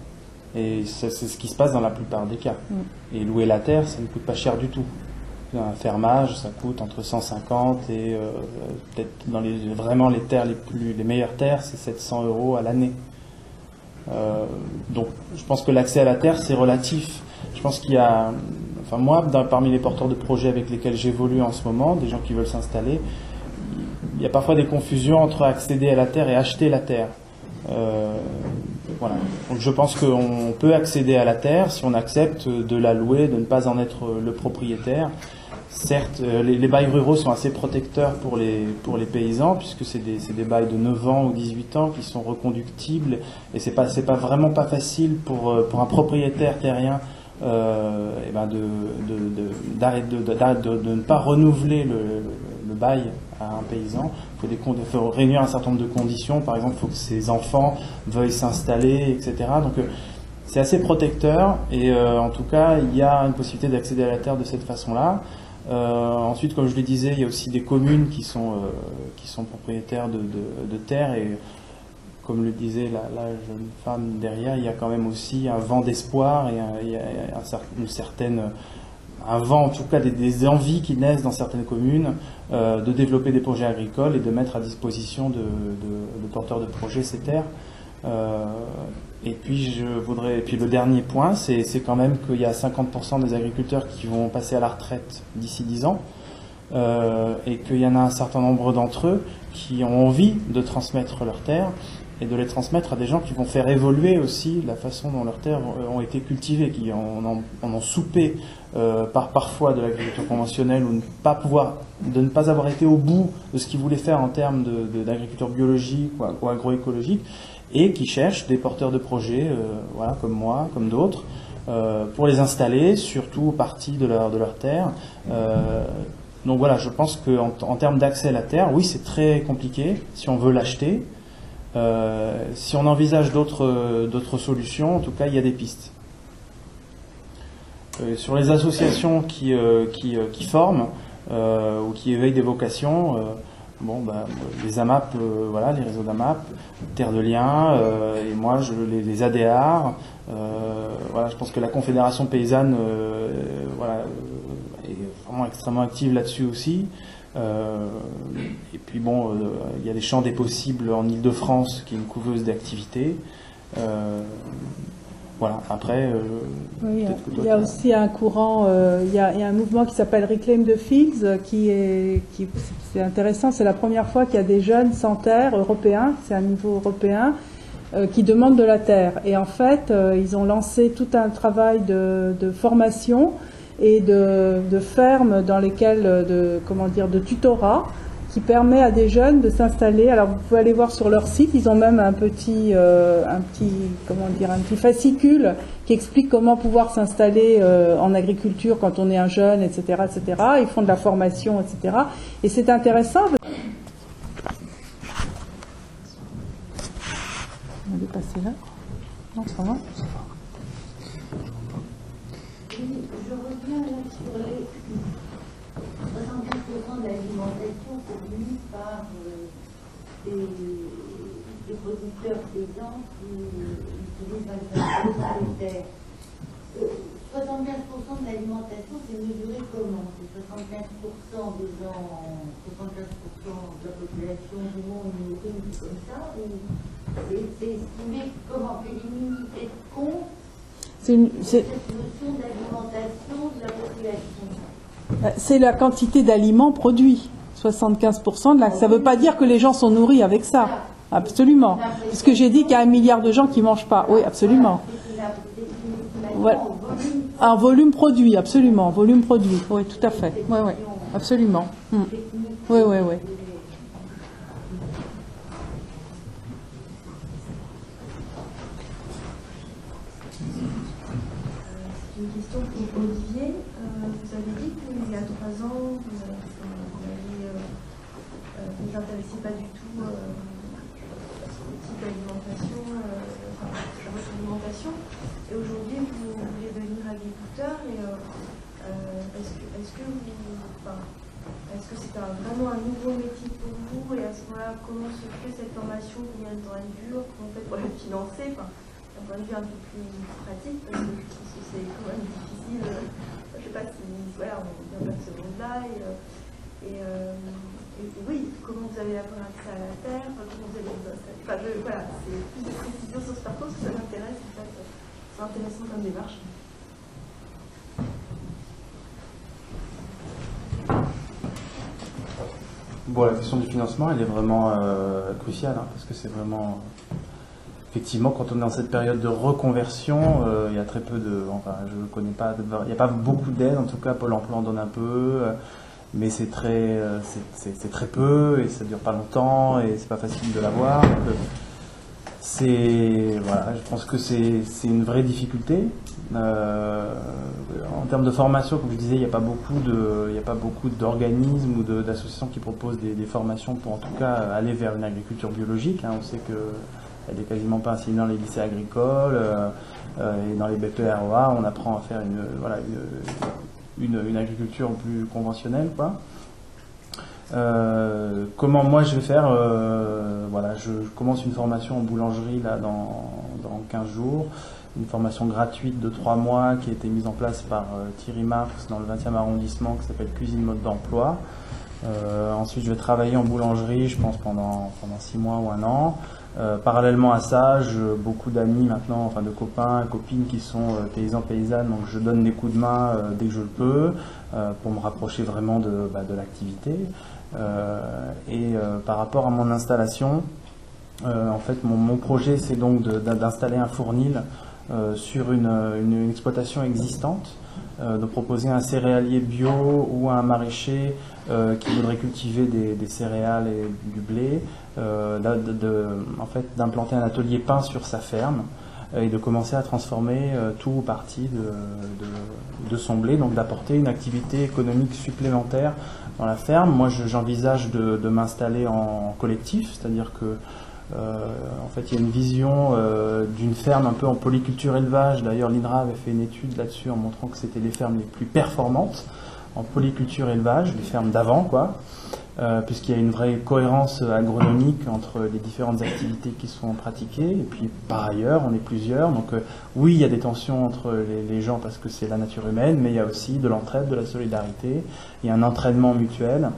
Et c'est ce qui se passe dans la plupart des cas. Et louer la terre, ça ne coûte pas cher du tout. Un fermage, ça coûte entre 150 et peut-être dans vraiment les terres les meilleures terres, c'est 700 € à l'année. Donc je pense que l'accès à la terre, c'est relatif. Je pense qu'il y a, enfin moi, parmi les porteurs de projets avec lesquels j'évolue en ce moment, des gens qui veulent s'installer, il y a parfois des confusions entre accéder à la terre et acheter la terre. Voilà. Donc je pense qu'on peut accéder à la terre si on accepte de la louer, de ne pas en être le propriétaire. Certes, les bails ruraux sont assez protecteurs pour les paysans, puisque c'est des bails de 9 ans ou 18 ans qui sont reconductibles, et c'est pas vraiment pas facile pour un propriétaire terrien de ne pas renouveler le bail à un paysan. Il faut réunir un certain nombre de conditions. Par exemple, il faut que ses enfants veuillent s'installer, etc. Donc c'est assez protecteur, et en tout cas il y a une possibilité d'accéder à la terre de cette façon-là. Ensuite, comme je le disais, il y a aussi des communes qui sont propriétaires de terres, et comme le disait la jeune femme derrière, il y a quand même aussi un vent d'espoir, et il y a un vent, en tout cas des envies qui naissent dans certaines communes de développer des projets agricoles et de mettre à disposition de porteurs de projets ces terres. Et puis le dernier point, c'est quand même qu'il y a 50% des agriculteurs qui vont passer à la retraite d'ici 10 ans, et qu'il y en a un certain nombre d'entre eux qui ont envie de transmettre leurs terres, et de les transmettre à des gens qui vont faire évoluer aussi la façon dont leurs terres ont été cultivées, qui en ont soupé parfois de l'agriculture conventionnelle, ou de ne pas avoir été au bout de ce qu'ils voulaient faire en termes d'agriculture biologique ou agroécologique, et qui cherchent des porteurs de projets, comme moi, comme d'autres, pour les installer, surtout partie de leur terre. Donc voilà, je pense qu'en termes d'accès à la terre, oui, c'est très compliqué si on veut l'acheter. Si on envisage d'autres solutions, en tout cas, il y a des pistes. Sur les associations qui forment ou qui éveillent des vocations, les AMAP, les réseaux d'AMAP, Terre de Liens, et moi les ADR, je pense que la Confédération paysanne est vraiment extrêmement active là-dessus aussi. Et puis il y a les champs des possibles en Ile-de-France, qui est une couveuse d'activités. Après, oui, il y a aussi un courant, il y a un mouvement qui s'appelle Reclaim the Fields, c'est intéressant, c'est la première fois qu'il y a des jeunes sans terre européens, c'est à niveau européen, qui demandent de la terre. Et en fait, ils ont lancé tout un travail de formation et de fermes dans lesquelles, de tutorat, qui permet à des jeunes de s'installer. Alors vous pouvez aller voir sur leur site, ils ont même un petit fascicule qui explique comment pouvoir s'installer en agriculture quand on est un jeune, etc., etc. Ils font de la formation, etc. Et c'est intéressant. On va dépasser là. Non, ça va. Je reviens là sur les 75% de l'alimentation fournie par des producteurs paysans qui utilisent 25% des terres. 75% de l'alimentation, c'est mesuré comment? C'est 75% des gens, 75% de la population du monde nourrit comme ça, ou c'est estimé comment? C'est une unité de compte? Cette notion d'alimentation de la population. C'est la quantité d'aliments produits. 75% de la... Ça ne veut pas dire que les gens sont nourris avec ça. Absolument. Parce que j'ai dit qu'il y a 1 milliard de gens qui ne mangent pas. Oui, absolument. Voilà. Un volume produit, absolument. Volume produit. Oui, tout à fait. Oui, oui. Absolument. Oui, oui, oui. Une question pour Olivier. Vous avez dit qu'il y a 3 ans, vous ne vous intéressiez pas du tout au type d'alimentation, à votre alimentation. Et aujourd'hui, vous voulez devenir agriculteur. Et est-ce que c'est vraiment un nouveau métier pour vous? Et à ce moment-là, comment se fait cette formation? Combien de temps elle dure? Comment on fait pour la financer? D'un point de vue un peu plus pratique, parce que je pense que c'est quand même difficile. Je ne sais pas si voilà, on vient pas de ce monde-là. Et oui, comment vous avez accès à la terre, comment vous allez vous installer. Voilà, c'est plus de précision sur ce parcours, parce que ça m'intéresse. En fait, c'est intéressant comme démarche. Bon, la question du financement, elle est vraiment cruciale, parce que c'est vraiment... Effectivement, quand on est dans cette période de reconversion, il y a très peu de... Enfin, je ne connais pas... Il n'y a pas beaucoup d'aide, en tout cas, Pôle emploi en donne un peu, mais c'est très peu, et ça ne dure pas longtemps, et c'est pas facile de l'avoir. Voilà, je pense que c'est une vraie difficulté. En termes de formation, comme je disais, il n'y a pas beaucoup d'organismes ou d'associations qui proposent des formations pour, en tout cas, aller vers une agriculture biologique. On sait que elle n'est quasiment pas enseignée dans les lycées agricoles et dans les BPROA, on apprend à faire une agriculture plus conventionnelle, quoi. Comment moi je vais faire voilà, je commence une formation en boulangerie là dans 15 jours, une formation gratuite de 3 mois qui a été mise en place par Thierry Marx dans le 20e arrondissement, qui s'appelle Cuisine Mode d'Emploi. Ensuite je vais travailler en boulangerie, je pense pendant 6 mois ou 1 an. Parallèlement à ça, j'ai beaucoup d'amis maintenant, enfin de copains, copines qui sont paysans, paysannes, donc je donne des coups de main dès que je le peux pour me rapprocher vraiment de l'activité. Par rapport à mon installation, en fait mon projet c'est donc d'installer un fournil sur une exploitation existante, de proposer un céréalier bio ou un maraîcher qui voudrait cultiver des céréales et du blé, en fait d'implanter un atelier pain sur sa ferme et de commencer à transformer tout ou partie de son blé, donc d'apporter une activité économique supplémentaire dans la ferme. Moi j'envisage de m'installer en collectif, c'est-à-dire que en fait, il y a une vision d'une ferme un peu en polyculture élevage. D'ailleurs, l'INRA avait fait une étude là-dessus en montrant que c'était les fermes les plus performantes en polyculture élevage, les fermes d'avant, quoi, puisqu'il y a une vraie cohérence agronomique entre les différentes activités qui sont pratiquées. Et puis, par ailleurs, on est plusieurs. Donc, oui, il y a des tensions entre les gens parce que c'est la nature humaine, mais il y a aussi de l'entraide, de la solidarité. Il y a un entraînement mutuel.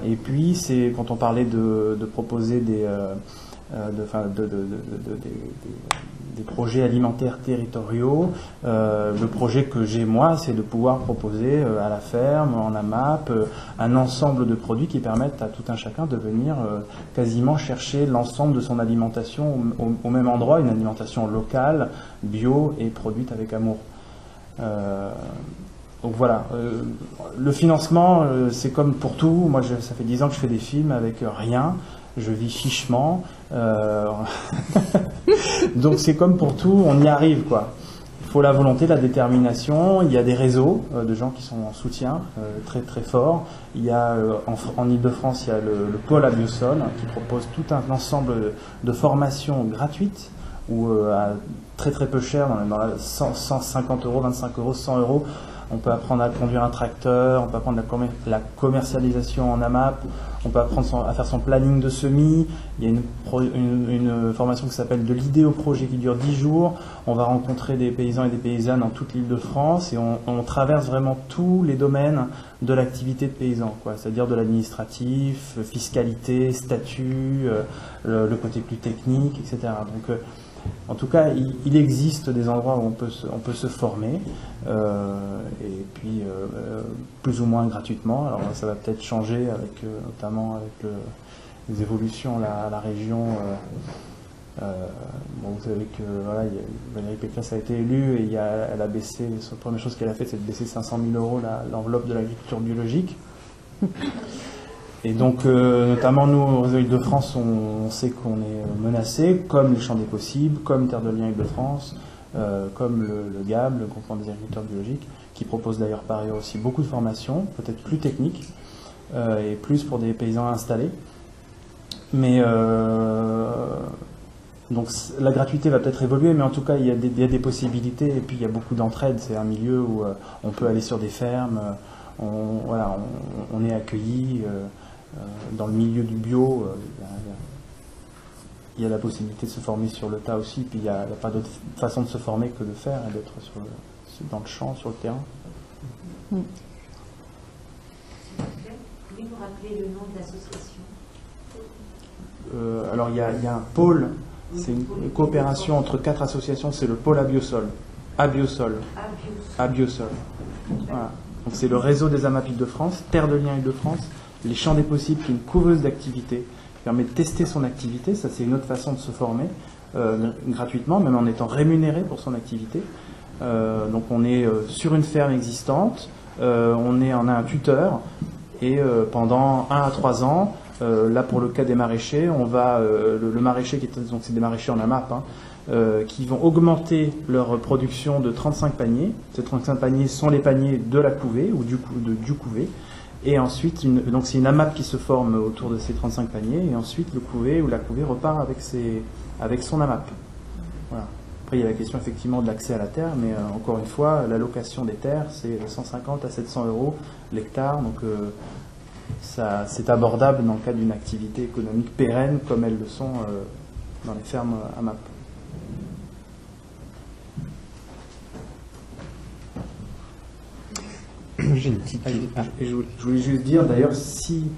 Et puis, c'est quand on parlait de proposer des projets alimentaires territoriaux. Le projet que j'ai moi, c'est de pouvoir proposer à la ferme, en AMAP, un ensemble de produits qui permettent à tout un chacun de venir quasiment chercher l'ensemble de son alimentation au même endroit, une alimentation locale, bio et produite avec amour. Donc voilà, le financement, c'est comme pour tout. Moi, ça fait 10 ans que je fais des films avec rien. Je vis chichement. Donc c'est comme pour tout, on y arrive, quoi. Il faut la volonté, la détermination. Il y a des réseaux de gens qui sont en soutien très très forts. Il y a en Ile-de-France, il y a le pôle Abiosol qui propose tout un ensemble de formations gratuites ou à très très peu cher, dans 150 euros, 25 euros, 100 euros. On peut apprendre à conduire un tracteur, on peut apprendre la commercialisation en AMAP, on peut apprendre à faire son planning de semis. Il y a une formation qui s'appelle de l'idée au projet qui dure 10 jours. On va rencontrer des paysans et des paysannes dans toute l'Île-de-France et on traverse vraiment tous les domaines de l'activité de paysan, quoi. C'est-à-dire de l'administratif, fiscalité, statut, le côté plus technique, etc. Donc, en tout cas, il existe des endroits où on peut se former, et puis plus ou moins gratuitement. Alors ça va peut-être changer, notamment avec les évolutions à la région. Bon, vous savez que voilà, Valérie Pécresse a été élue et elle a baissé, la première chose qu'elle a fait, c'est de baisser 500 000 euros l'enveloppe de l'agriculture biologique. Et donc, notamment nous, au réseau Île-de-France, on sait qu'on est menacé, comme les Champs des Possibles, comme Terre de Liens Île-de-France, comme le GAB, le Groupement des agriculteurs biologiques, qui propose d'ailleurs par ailleurs aussi beaucoup de formations, peut-être plus techniques, et plus pour des paysans installés. Mais donc la gratuité va peut-être évoluer, mais en tout cas, il y a des possibilités, et puis il y a beaucoup d'entraide. C'est un milieu où on peut aller sur des fermes, on est accueilli. Dans le milieu du bio, il y a la possibilité de se former sur le tas aussi, puis il n'y a pas d'autre façon de se former que de faire et d'être dans le champ, sur le terrain. S'il vous plaît, pouvez-vous rappeler le nom de l'association? Alors il y a un pôle, c'est une coopération entre 4 associations, c'est le pôle Abiosol. Abiosol. Voilà. Donc c'est le réseau des AMAP Île-de-France, Terre de Liens Île-de-France, les Champs des Possibles, qui est une couveuse d'activité, qui permet de tester son activité. Ça, c'est une autre façon de se former gratuitement, même en étant rémunéré pour son activité. Donc, on est sur une ferme existante, on a un tuteur, et pendant 1 à 3 ans, là, pour le cas des maraîchers, on va le maraîcher, donc c'est des maraîchers en AMAP, qui vont augmenter leur production de 35 paniers. Ces 35 paniers sont les paniers de la couvée ou du couvé. Et ensuite, donc c'est une AMAP qui se forme autour de ces 35 paniers, et ensuite le couvé ou la couvée repart avec son AMAP. Voilà. Après, il y a la question effectivement de l'accès à la terre, mais encore une fois, l'allocation des terres, c'est 150 à 700 euros l'hectare, donc c'est abordable dans le cadre d'une activité économique pérenne, comme elles le sont dans les fermes AMAP. J'ai une petite... Et je voulais juste dire, d'ailleurs, s'il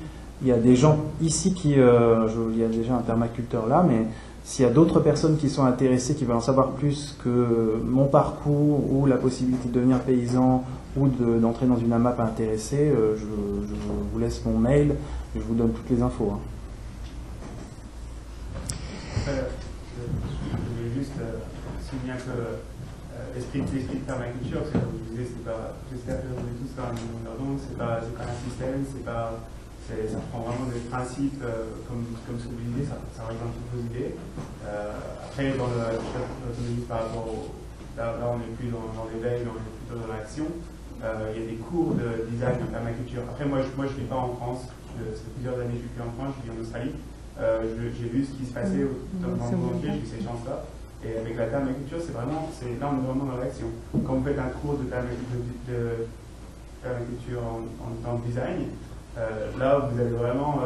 y a des gens ici il y a déjà un permaculteur là, mais s'il y a d'autres personnes qui sont intéressées, qui veulent en savoir plus que mon parcours ou la possibilité de devenir paysan ou d'entrer dans une AMAP intéressée, je vous laisse mon mail et je vous donne toutes les infos. Je voulais juste souligner que l'esprit de permaculture, c'est comme je disais, j'espère que on est tous dans le c'est pas un système, ça prend vraiment des principes comme ce que vous disiez, ça rejoint toutes vos idées. Après, dans l'autonomie par rapport là on n'est plus dans l'éveil, on est plutôt dans l'action. Il y a des cours de design de permaculture. Après, moi je ne vis pas en France, ça fait plusieurs années que je ne vis plus en France, je vis en Australie. J'ai vu ce qui se passait dans le monde entier, j'ai eu ces chances-là. Et avec la permaculture, là on est vraiment dans l'action. Quand vous faites un cours de permaculture dans le design, là vous allez vraiment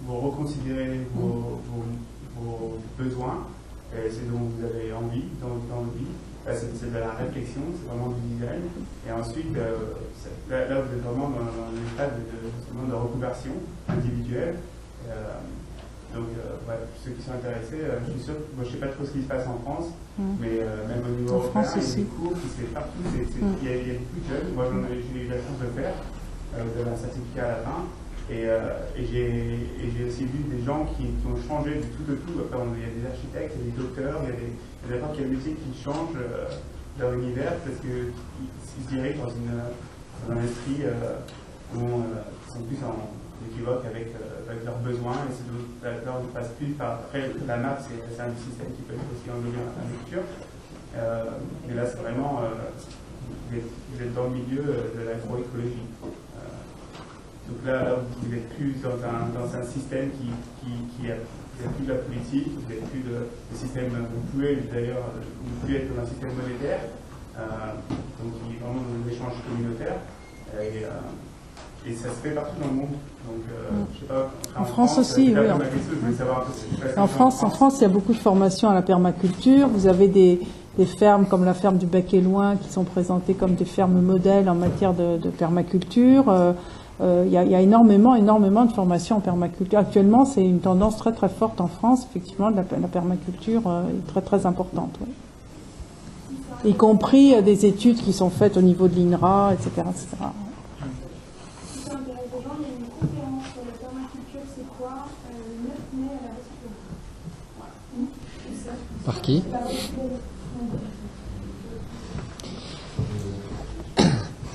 vous reconsidérer vos besoins, et c'est dont vous avez envie dans votre vie. C'est de la réflexion, c'est vraiment du design. Et ensuite, là vous êtes vraiment dans une stade de reconversion individuelle. Donc, ceux qui sont intéressés, je suis sûr que je ne sais pas trop ce qui se passe en France, mais même au niveau européen, il y a des cours qui se fait partout. Il y a beaucoup de jeunes. Moi, j'ai eu la chance de le faire. Vous avez un certificat à la fin. Et j'ai aussi vu des gens qui ont changé du tout au tout. Enfin, il y a des architectes, il y a des docteurs, il y a des gens qui ont des métiers qui changent leur univers parce qu'ils se dirigent dans un esprit où ils sont plus en équivoque avec leurs besoins et leur ne passe plus par. Après, la map, c'est un système qui peut être aussi englobé dans la lecture. Mais là, c'est vraiment. Vous êtes dans le milieu de l'agroécologie. Donc là, vous n'êtes plus dans un système qui a plus de la politique, vous n'êtes plus de système. Vous pouvez d'ailleurs plus être dans un système monétaire, donc il y a vraiment des échanges communautaires. Et ça se fait partout dans le monde. Donc, je sais pas, en France aussi, oui. En France, il y a beaucoup de formations à la permaculture. Vous avez des fermes comme la ferme du Bec et Loin qui sont présentées comme des fermes modèles en matière de permaculture. Il y a énormément de formations en permaculture. Actuellement, c'est une tendance très très forte en France. Effectivement, la permaculture est très très importante. Oui. Y compris des études qui sont faites au niveau de l'INRA, etc. etc. Par qui?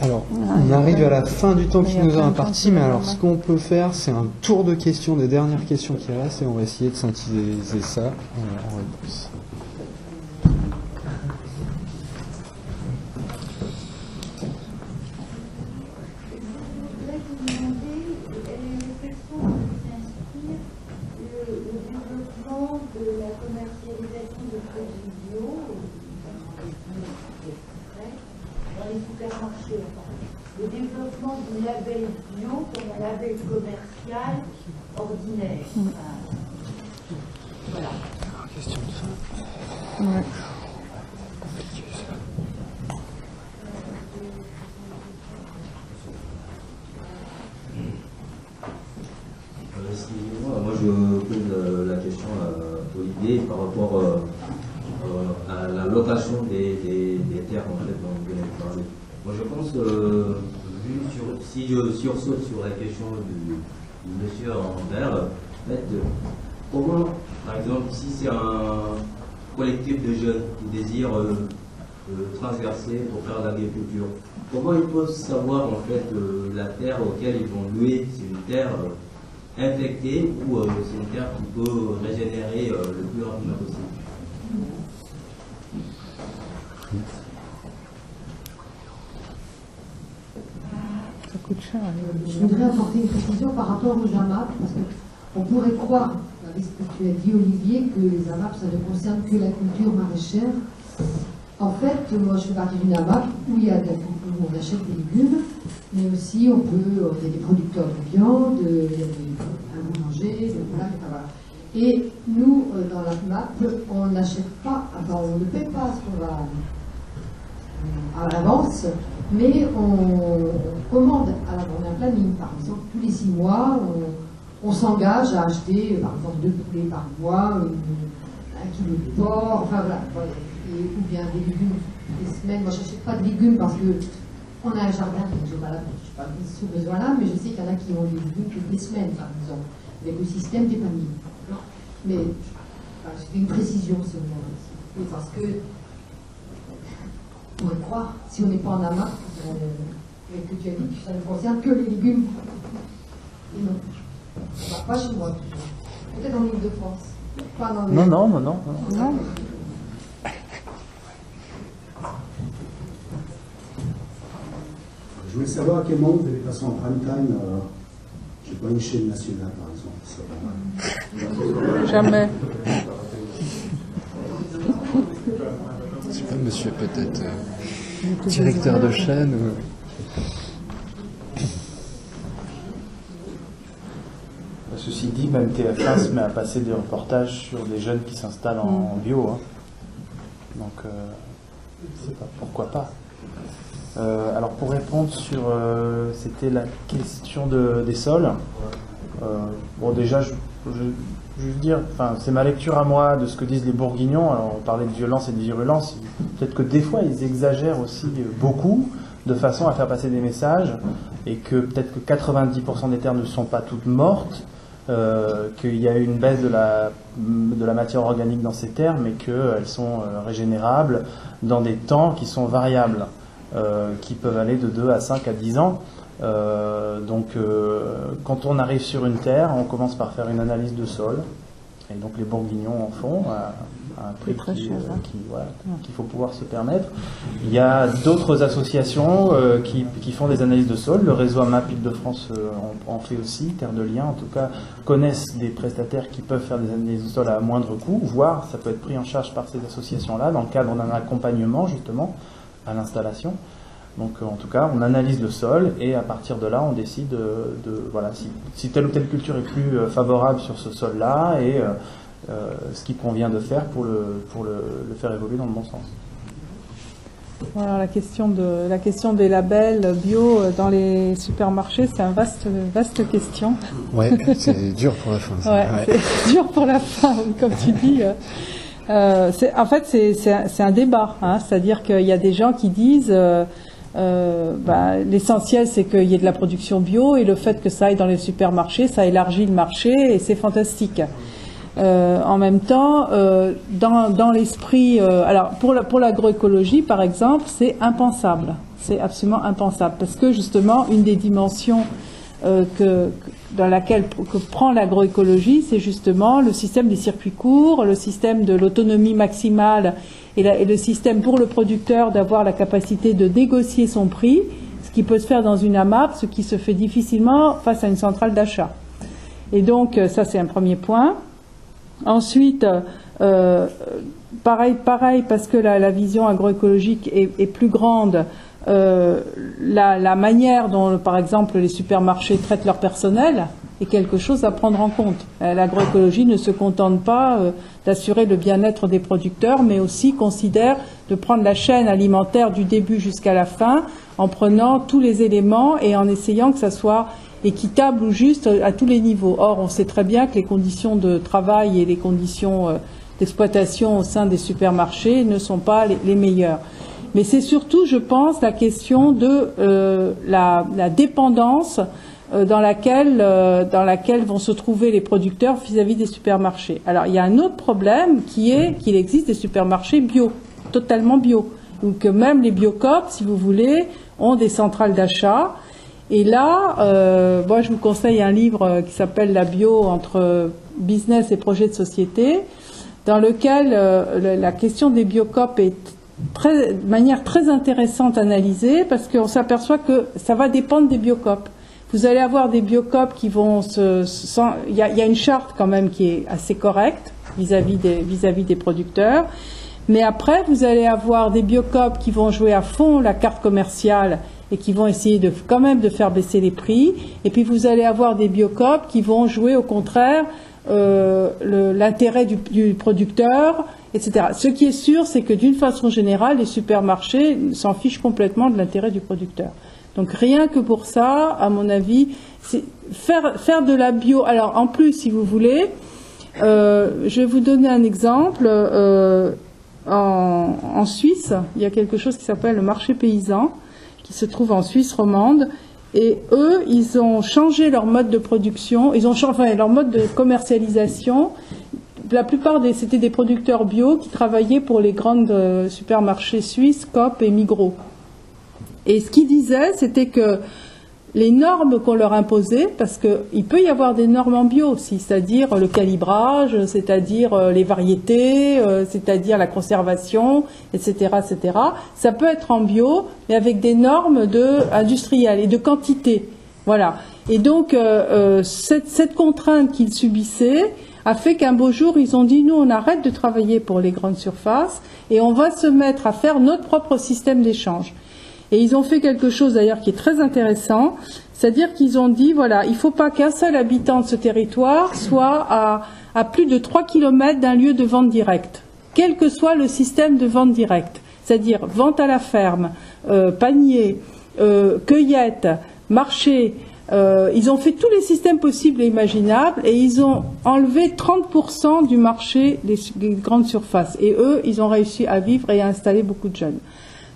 Alors, on arrive à la fin du temps qui nous est imparti, mais alors ce qu'on peut faire, c'est un tour de questions, des dernières questions qui restent, et on va essayer de synthétiser ça en réponse. Le développement du label bio comme un label commercial ordinaire. Voilà. Question de fin. Ouais. Excusez-moi, moi je pose la question à Olivier par rapport à la location des terres en fait dont vous venez de parler. Moi je pense que si je sursaute sur la question du monsieur en vert, en fait, comment, par exemple, si c'est un collectif de jeunes qui désirent transverser pour faire de l'agriculture, comment ils peuvent savoir en fait la terre auquel ils vont louer, c'est une terre infectée ou c'est une terre qui peut régénérer le plus rapidement possible? Je voudrais apporter une précision par rapport aux AMAP, parce qu'on pourrait croire, avec ce que tu as dit Olivier, que les AMAP ça ne concerne que la culture maraîchère. En fait, moi je fais partie d'une AMAP où il y a de la culture, où on achète des légumes, mais aussi on y a des producteurs de viande, il y a un boulanger, voilà. Et nous, dans la MAP, on n'achète pas, enfin on ne paie pas ce qu'on va à l'avance, mais on commande à l'avance. On a un planning, par exemple, tous les 6 mois, on s'engage à acheter, par exemple, 2 poulets par mois, 1 kilo de porc, enfin voilà, ou bien des légumes toutes les semaines. Moi, je n'achète pas de légumes parce qu'on a un jardin, donc je n'ai pas ce besoin-là, mais je sais qu'il y en a qui ont des légumes toutes les semaines, par exemple. L'écosystème n'est pas mis. Mais c'était une précision seulement ici. Et parce que on pourrait croire, si on n'est pas en amas, que tu as dit que ça ne concerne que les légumes. Et non. Pas chez moi. Peut-être en Ile-de-France. Pas dans le... Non. Je voulais savoir à quel moment vous allez passer en prime time, je ne sais pas, une chaîne nationale par exemple. Jamais. Je sais pas, monsieur peut-être directeur de chaîne ou... Ceci dit, même TF1 se met à passer des reportages sur des jeunes qui s'installent en bio. Hein. Donc, c'est pas, pourquoi pas. Alors, pour répondre sur... c'était la question des sols. Bon, déjà, je veux dire, enfin, c'est ma lecture à moi de ce que disent les Bourguignons. Alors, on parlait de violence et de virulence. Peut-être que des fois, ils exagèrent aussi beaucoup, de façon à faire passer des messages, et que peut-être que 90% des terres ne sont pas toutes mortes, qu'il y a eu une baisse de la matière organique dans ces terres, mais qu'elles sont régénérables dans des temps qui sont variables, qui peuvent aller de 2 à 5 à 10 ans. Donc quand on arrive sur une terre, on commence par faire une analyse de sol, et donc les Bourguignons en font à un prix qu'il faut pouvoir se permettre. Il y a d'autres associations qui font des analyses de sol. Le réseau AMAP Île-de-France en fait aussi, Terre de Liens en tout cas, connaissent des prestataires qui peuvent faire des analyses de sol à moindre coût, voire ça peut être pris en charge par ces associations-là dans le cadre d'un accompagnement justement à l'installation. Donc en tout cas, on analyse le sol et à partir de là, on décide voilà, si telle ou telle culture est plus favorable sur ce sol-là et ce qu'il convient de faire pour le faire évoluer dans le bon sens. Voilà, la question des labels bio dans les supermarchés, c'est une vaste question. Ouais, c'est dur pour la fin. Ouais. C'est dur pour la fin, comme tu dis. En fait, c'est un débat, hein, c'est-à-dire qu'il y a des gens qui disent l'essentiel c'est qu'il y ait de la production bio et le fait que ça aille dans les supermarchés, ça élargit le marché et c'est fantastique. En même temps, dans l'esprit, alors pour l'agroécologie par exemple, c'est impensable, c'est absolument impensable parce que justement une des dimensions dans laquelle que prend l'agroécologie, c'est justement le système des circuits courts, le système de l'autonomie maximale et le système pour le producteur d'avoir la capacité de négocier son prix, ce qui peut se faire dans une AMAP, ce qui se fait difficilement face à une centrale d'achat. Et donc ça c'est un premier point. Ensuite, pareil parce que la vision agroécologique est plus grande. La manière dont, par exemple, les supermarchés traitent leur personnel est quelque chose à prendre en compte. L'agroécologie ne se contente pas d'assurer le bien-être des producteurs, mais aussi considère de prendre la chaîne alimentaire du début jusqu'à la fin en prenant tous les éléments et en essayant que ça soit équitable ou juste à tous les niveaux. Or, on sait très bien que les conditions de travail et les conditions d'exploitation au sein des supermarchés ne sont pas les meilleures. Mais c'est surtout, je pense, la question de la dépendance dans laquelle vont se trouver les producteurs vis-à-vis des supermarchés. Alors, il y a un autre problème qui est qu'il existe des supermarchés bio, totalement bio. Donc, même les biocoop, si vous voulez, ont des centrales d'achat. Et là, moi, je vous conseille un livre qui s'appelle « La bio entre business et projet de société », dans lequel la question des biocoop est de manière très intéressante analysée, parce qu'on s'aperçoit que ça va dépendre des biocoop. Vous allez avoir des biocoop qui vont il y a une charte quand même qui est assez correcte vis-à-vis des producteurs, mais après vous allez avoir des biocoop qui vont jouer à fond la carte commerciale et qui vont essayer quand même de faire baisser les prix, et puis vous allez avoir des biocoop qui vont jouer au contraire l'intérêt du producteur, etc. Ce qui est sûr, c'est que d'une façon générale, les supermarchés s'en fichent complètement de l'intérêt du producteur. Donc rien que pour ça, à mon avis, c'est faire de la bio. Alors en plus, si vous voulez, je vais vous donner un exemple. En Suisse, il y a quelque chose qui s'appelle le marché paysan, qui se trouve en Suisse romande. Et eux, ils ont changé leur mode de production, ils ont changé leur mode de commercialisation. La plupart c'était des producteurs bio qui travaillaient pour les grands supermarchés suisses, Coop et Migros. Et ce qu'ils disaient, c'était que les normes qu'on leur imposait, parce qu'il peut y avoir des normes en bio aussi, c'est-à-dire le calibrage, c'est-à-dire les variétés, c'est-à-dire la conservation, etc., etc. Ça peut être en bio, mais avec des normes industrielles et de quantité. Voilà. Et donc, cette contrainte qu'ils subissaient a fait qu'un beau jour, ils ont dit, nous, on arrête de travailler pour les grandes surfaces et on va se mettre à faire notre propre système d'échange. Et ils ont fait quelque chose d'ailleurs qui est très intéressant, c'est-à-dire qu'ils ont dit, voilà, il ne faut pas qu'un seul habitant de ce territoire soit à plus de 3 km d'un lieu de vente directe, quel que soit le système de vente directe, c'est-à-dire vente à la ferme, panier, cueillette, marché, Ils ont fait tous les systèmes possibles et imaginables et ils ont enlevé 30% du marché des grandes surfaces. Et eux, ils ont réussi à vivre et à installer beaucoup de jeunes.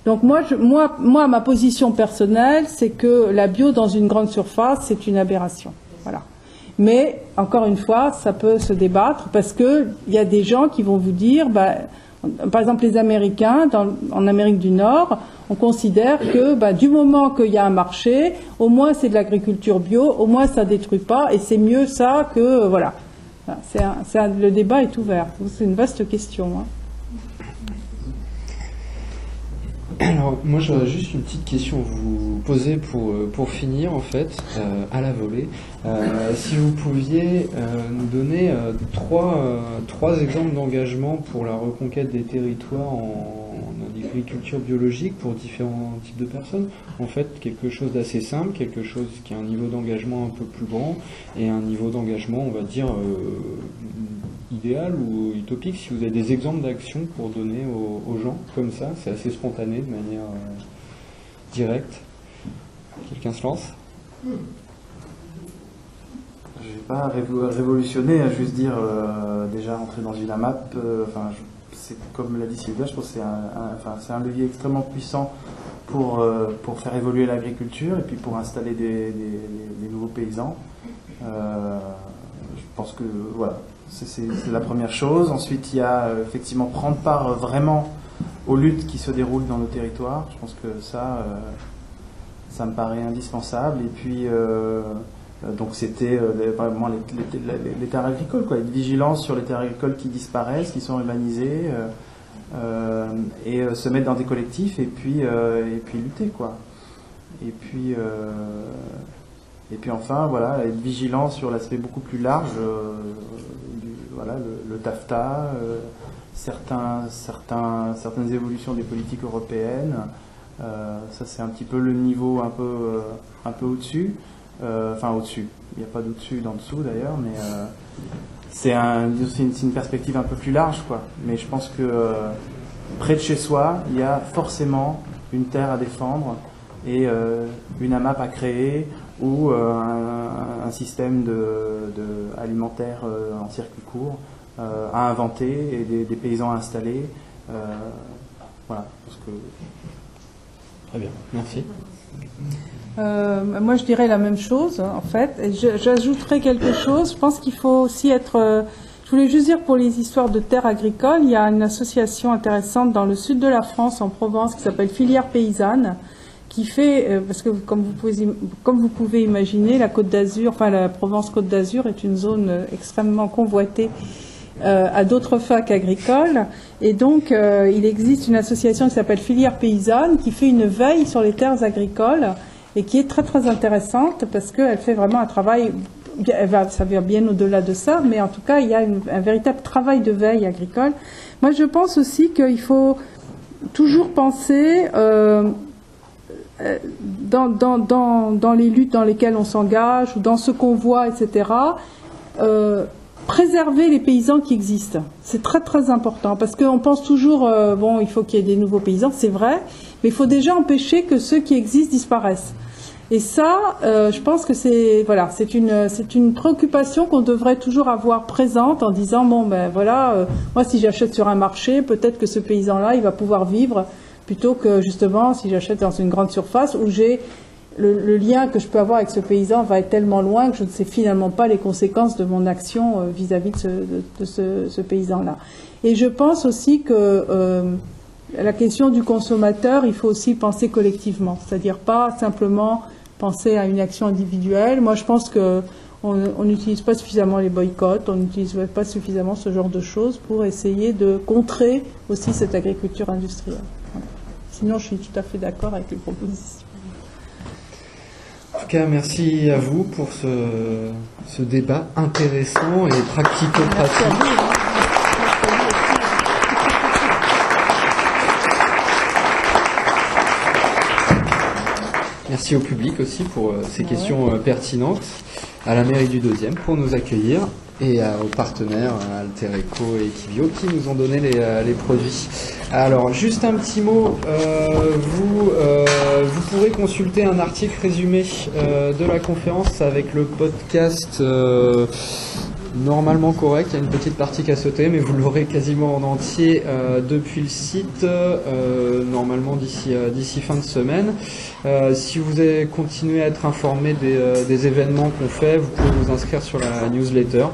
Donc moi, ma position personnelle, c'est que la bio dans une grande surface, c'est une aberration. Voilà. Mais, encore une fois, ça peut se débattre parce que il y a des gens qui vont vous dire, par exemple les Américains, en Amérique du Nord, on considère que du moment qu'il y a un marché, au moins c'est de l'agriculture bio, au moins ça détruit pas, et c'est mieux ça que, voilà. Le débat est ouvert. C'est une vaste question. Hein. Alors, moi j'aurais juste une petite question à vous poser pour finir, en fait, à la volée. Si vous pouviez nous donner trois exemples d'engagement pour la reconquête des territoires en agriculture biologique pour différents types de personnes. En fait, quelque chose d'assez simple, quelque chose qui a un niveau d'engagement un peu plus grand et un niveau d'engagement, on va dire, idéal ou utopique. Si vous avez des exemples d'actions pour donner aux gens comme ça, c'est assez spontané, de manière directe. Quelqu'un se lance? Je ne vais pas révolutionner, juste dire déjà entrer dans une AMAP. C'est comme l'a dit Sylvia, je pense que c'est un levier extrêmement puissant pour faire évoluer l'agriculture et puis pour installer des nouveaux paysans. Je pense que voilà, c'est la première chose. Ensuite, il y a effectivement prendre part vraiment aux luttes qui se déroulent dans nos territoires. Je pense que ça me paraît indispensable. Et puis donc c'était vraiment les terres agricoles, quoi. Une vigilance sur les terres agricoles qui disparaissent, qui sont urbanisées, et se mettre dans des collectifs et puis lutter, quoi. Et puis enfin voilà, être vigilant sur l'aspect beaucoup plus large, le TAFTA, certaines évolutions des politiques européennes. Ça c'est un petit peu le niveau un peu au-dessus. Au-dessus. Il n'y a pas d'au-dessus d'en dessous d'ailleurs, mais c'est une perspective un peu plus large, quoi. Mais je pense que près de chez soi, il y a forcément une terre à défendre et une AMAP à créer ou un système alimentaire en circuit court à inventer et des paysans à installer. Voilà. Parce que... Très bien, merci. Moi, je dirais la même chose, en fait. J'ajouterais quelque chose. Je pense qu'il faut aussi être... je voulais juste dire, pour les histoires de terres agricoles, il y a une association intéressante dans le sud de la France, en Provence, qui s'appelle Filière Paysanne, qui fait... parce que, comme vous pouvez imaginer, la Côte d'Azur, la Provence-Côte d'Azur est une zone extrêmement convoitée à d'autres fins qu'agricoles. Et donc, il existe une association qui s'appelle Filière Paysanne, qui fait une veille sur les terres agricoles, et qui est très très intéressante parce qu'elle fait vraiment un travail, ça va bien au-delà de ça, mais en tout cas il y a un véritable travail de veille agricole. Moi je pense aussi qu'il faut toujours penser dans les luttes dans lesquelles on s'engage, ou dans ce qu'on voit, etc., préserver les paysans qui existent. C'est très très important parce qu'on pense toujours, il faut qu'il y ait des nouveaux paysans, c'est vrai, mais il faut déjà empêcher que ceux qui existent disparaissent. Et ça, je pense que c'est une préoccupation qu'on devrait toujours avoir présente en disant moi si j'achète sur un marché, peut-être que ce paysan-là il va pouvoir vivre plutôt que justement si j'achète dans une grande surface où j'ai le lien que je peux avoir avec ce paysan va être tellement loin que je ne sais finalement pas les conséquences de mon action vis-à-vis de ce paysan-là. Et je pense aussi que la question du consommateur, il faut aussi penser collectivement, c'est-à-dire pas simplement penser à une action individuelle. Moi, je pense qu'on n'utilise pas suffisamment les boycotts, on n'utilise pas suffisamment ce genre de choses pour essayer de contrer aussi cette agriculture industrielle. Voilà. Sinon, je suis tout à fait d'accord avec les propositions. En tout cas, merci à vous pour ce débat intéressant et pratico-pratique. Merci au public aussi pour ces questions pertinentes, à la mairie du 2e pour nous accueillir. et aux partenaires Altereco et Equivio qui nous ont donné les produits. Alors juste un petit mot, vous pourrez consulter un article résumé de la conférence avec le podcast normalement correct. Il y a une petite partie qui a sauté, mais vous l'aurez quasiment en entier depuis le site, normalement d'ici fin de semaine. Si vous avez continué à être informé des événements qu'on fait, vous pouvez vous inscrire sur la newsletter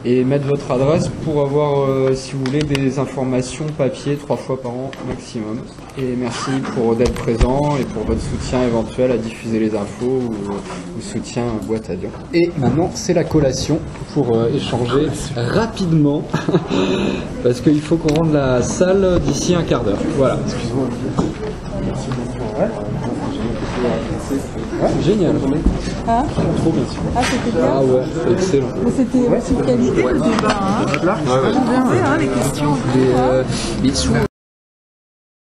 et mettre votre adresse pour avoir, si vous voulez, des informations papier 3 fois par an maximum. Et merci d'être présent et pour votre soutien éventuel à diffuser les infos ou soutien Boîte à Lyon. Et maintenant, c'est la collation pour échanger rapidement parce qu'il faut qu'on rende la salle d'ici un quart d'heure. Voilà. Excuse-moi. Merci beaucoup. Ouais, génial. Ah, trop bien sûr. Ah, c'était bien. Ah ouais, excellent. Mais c'était aussi qualité le débat. Hein. Ouais, ouais. On verrait, hein, les questions. Les sous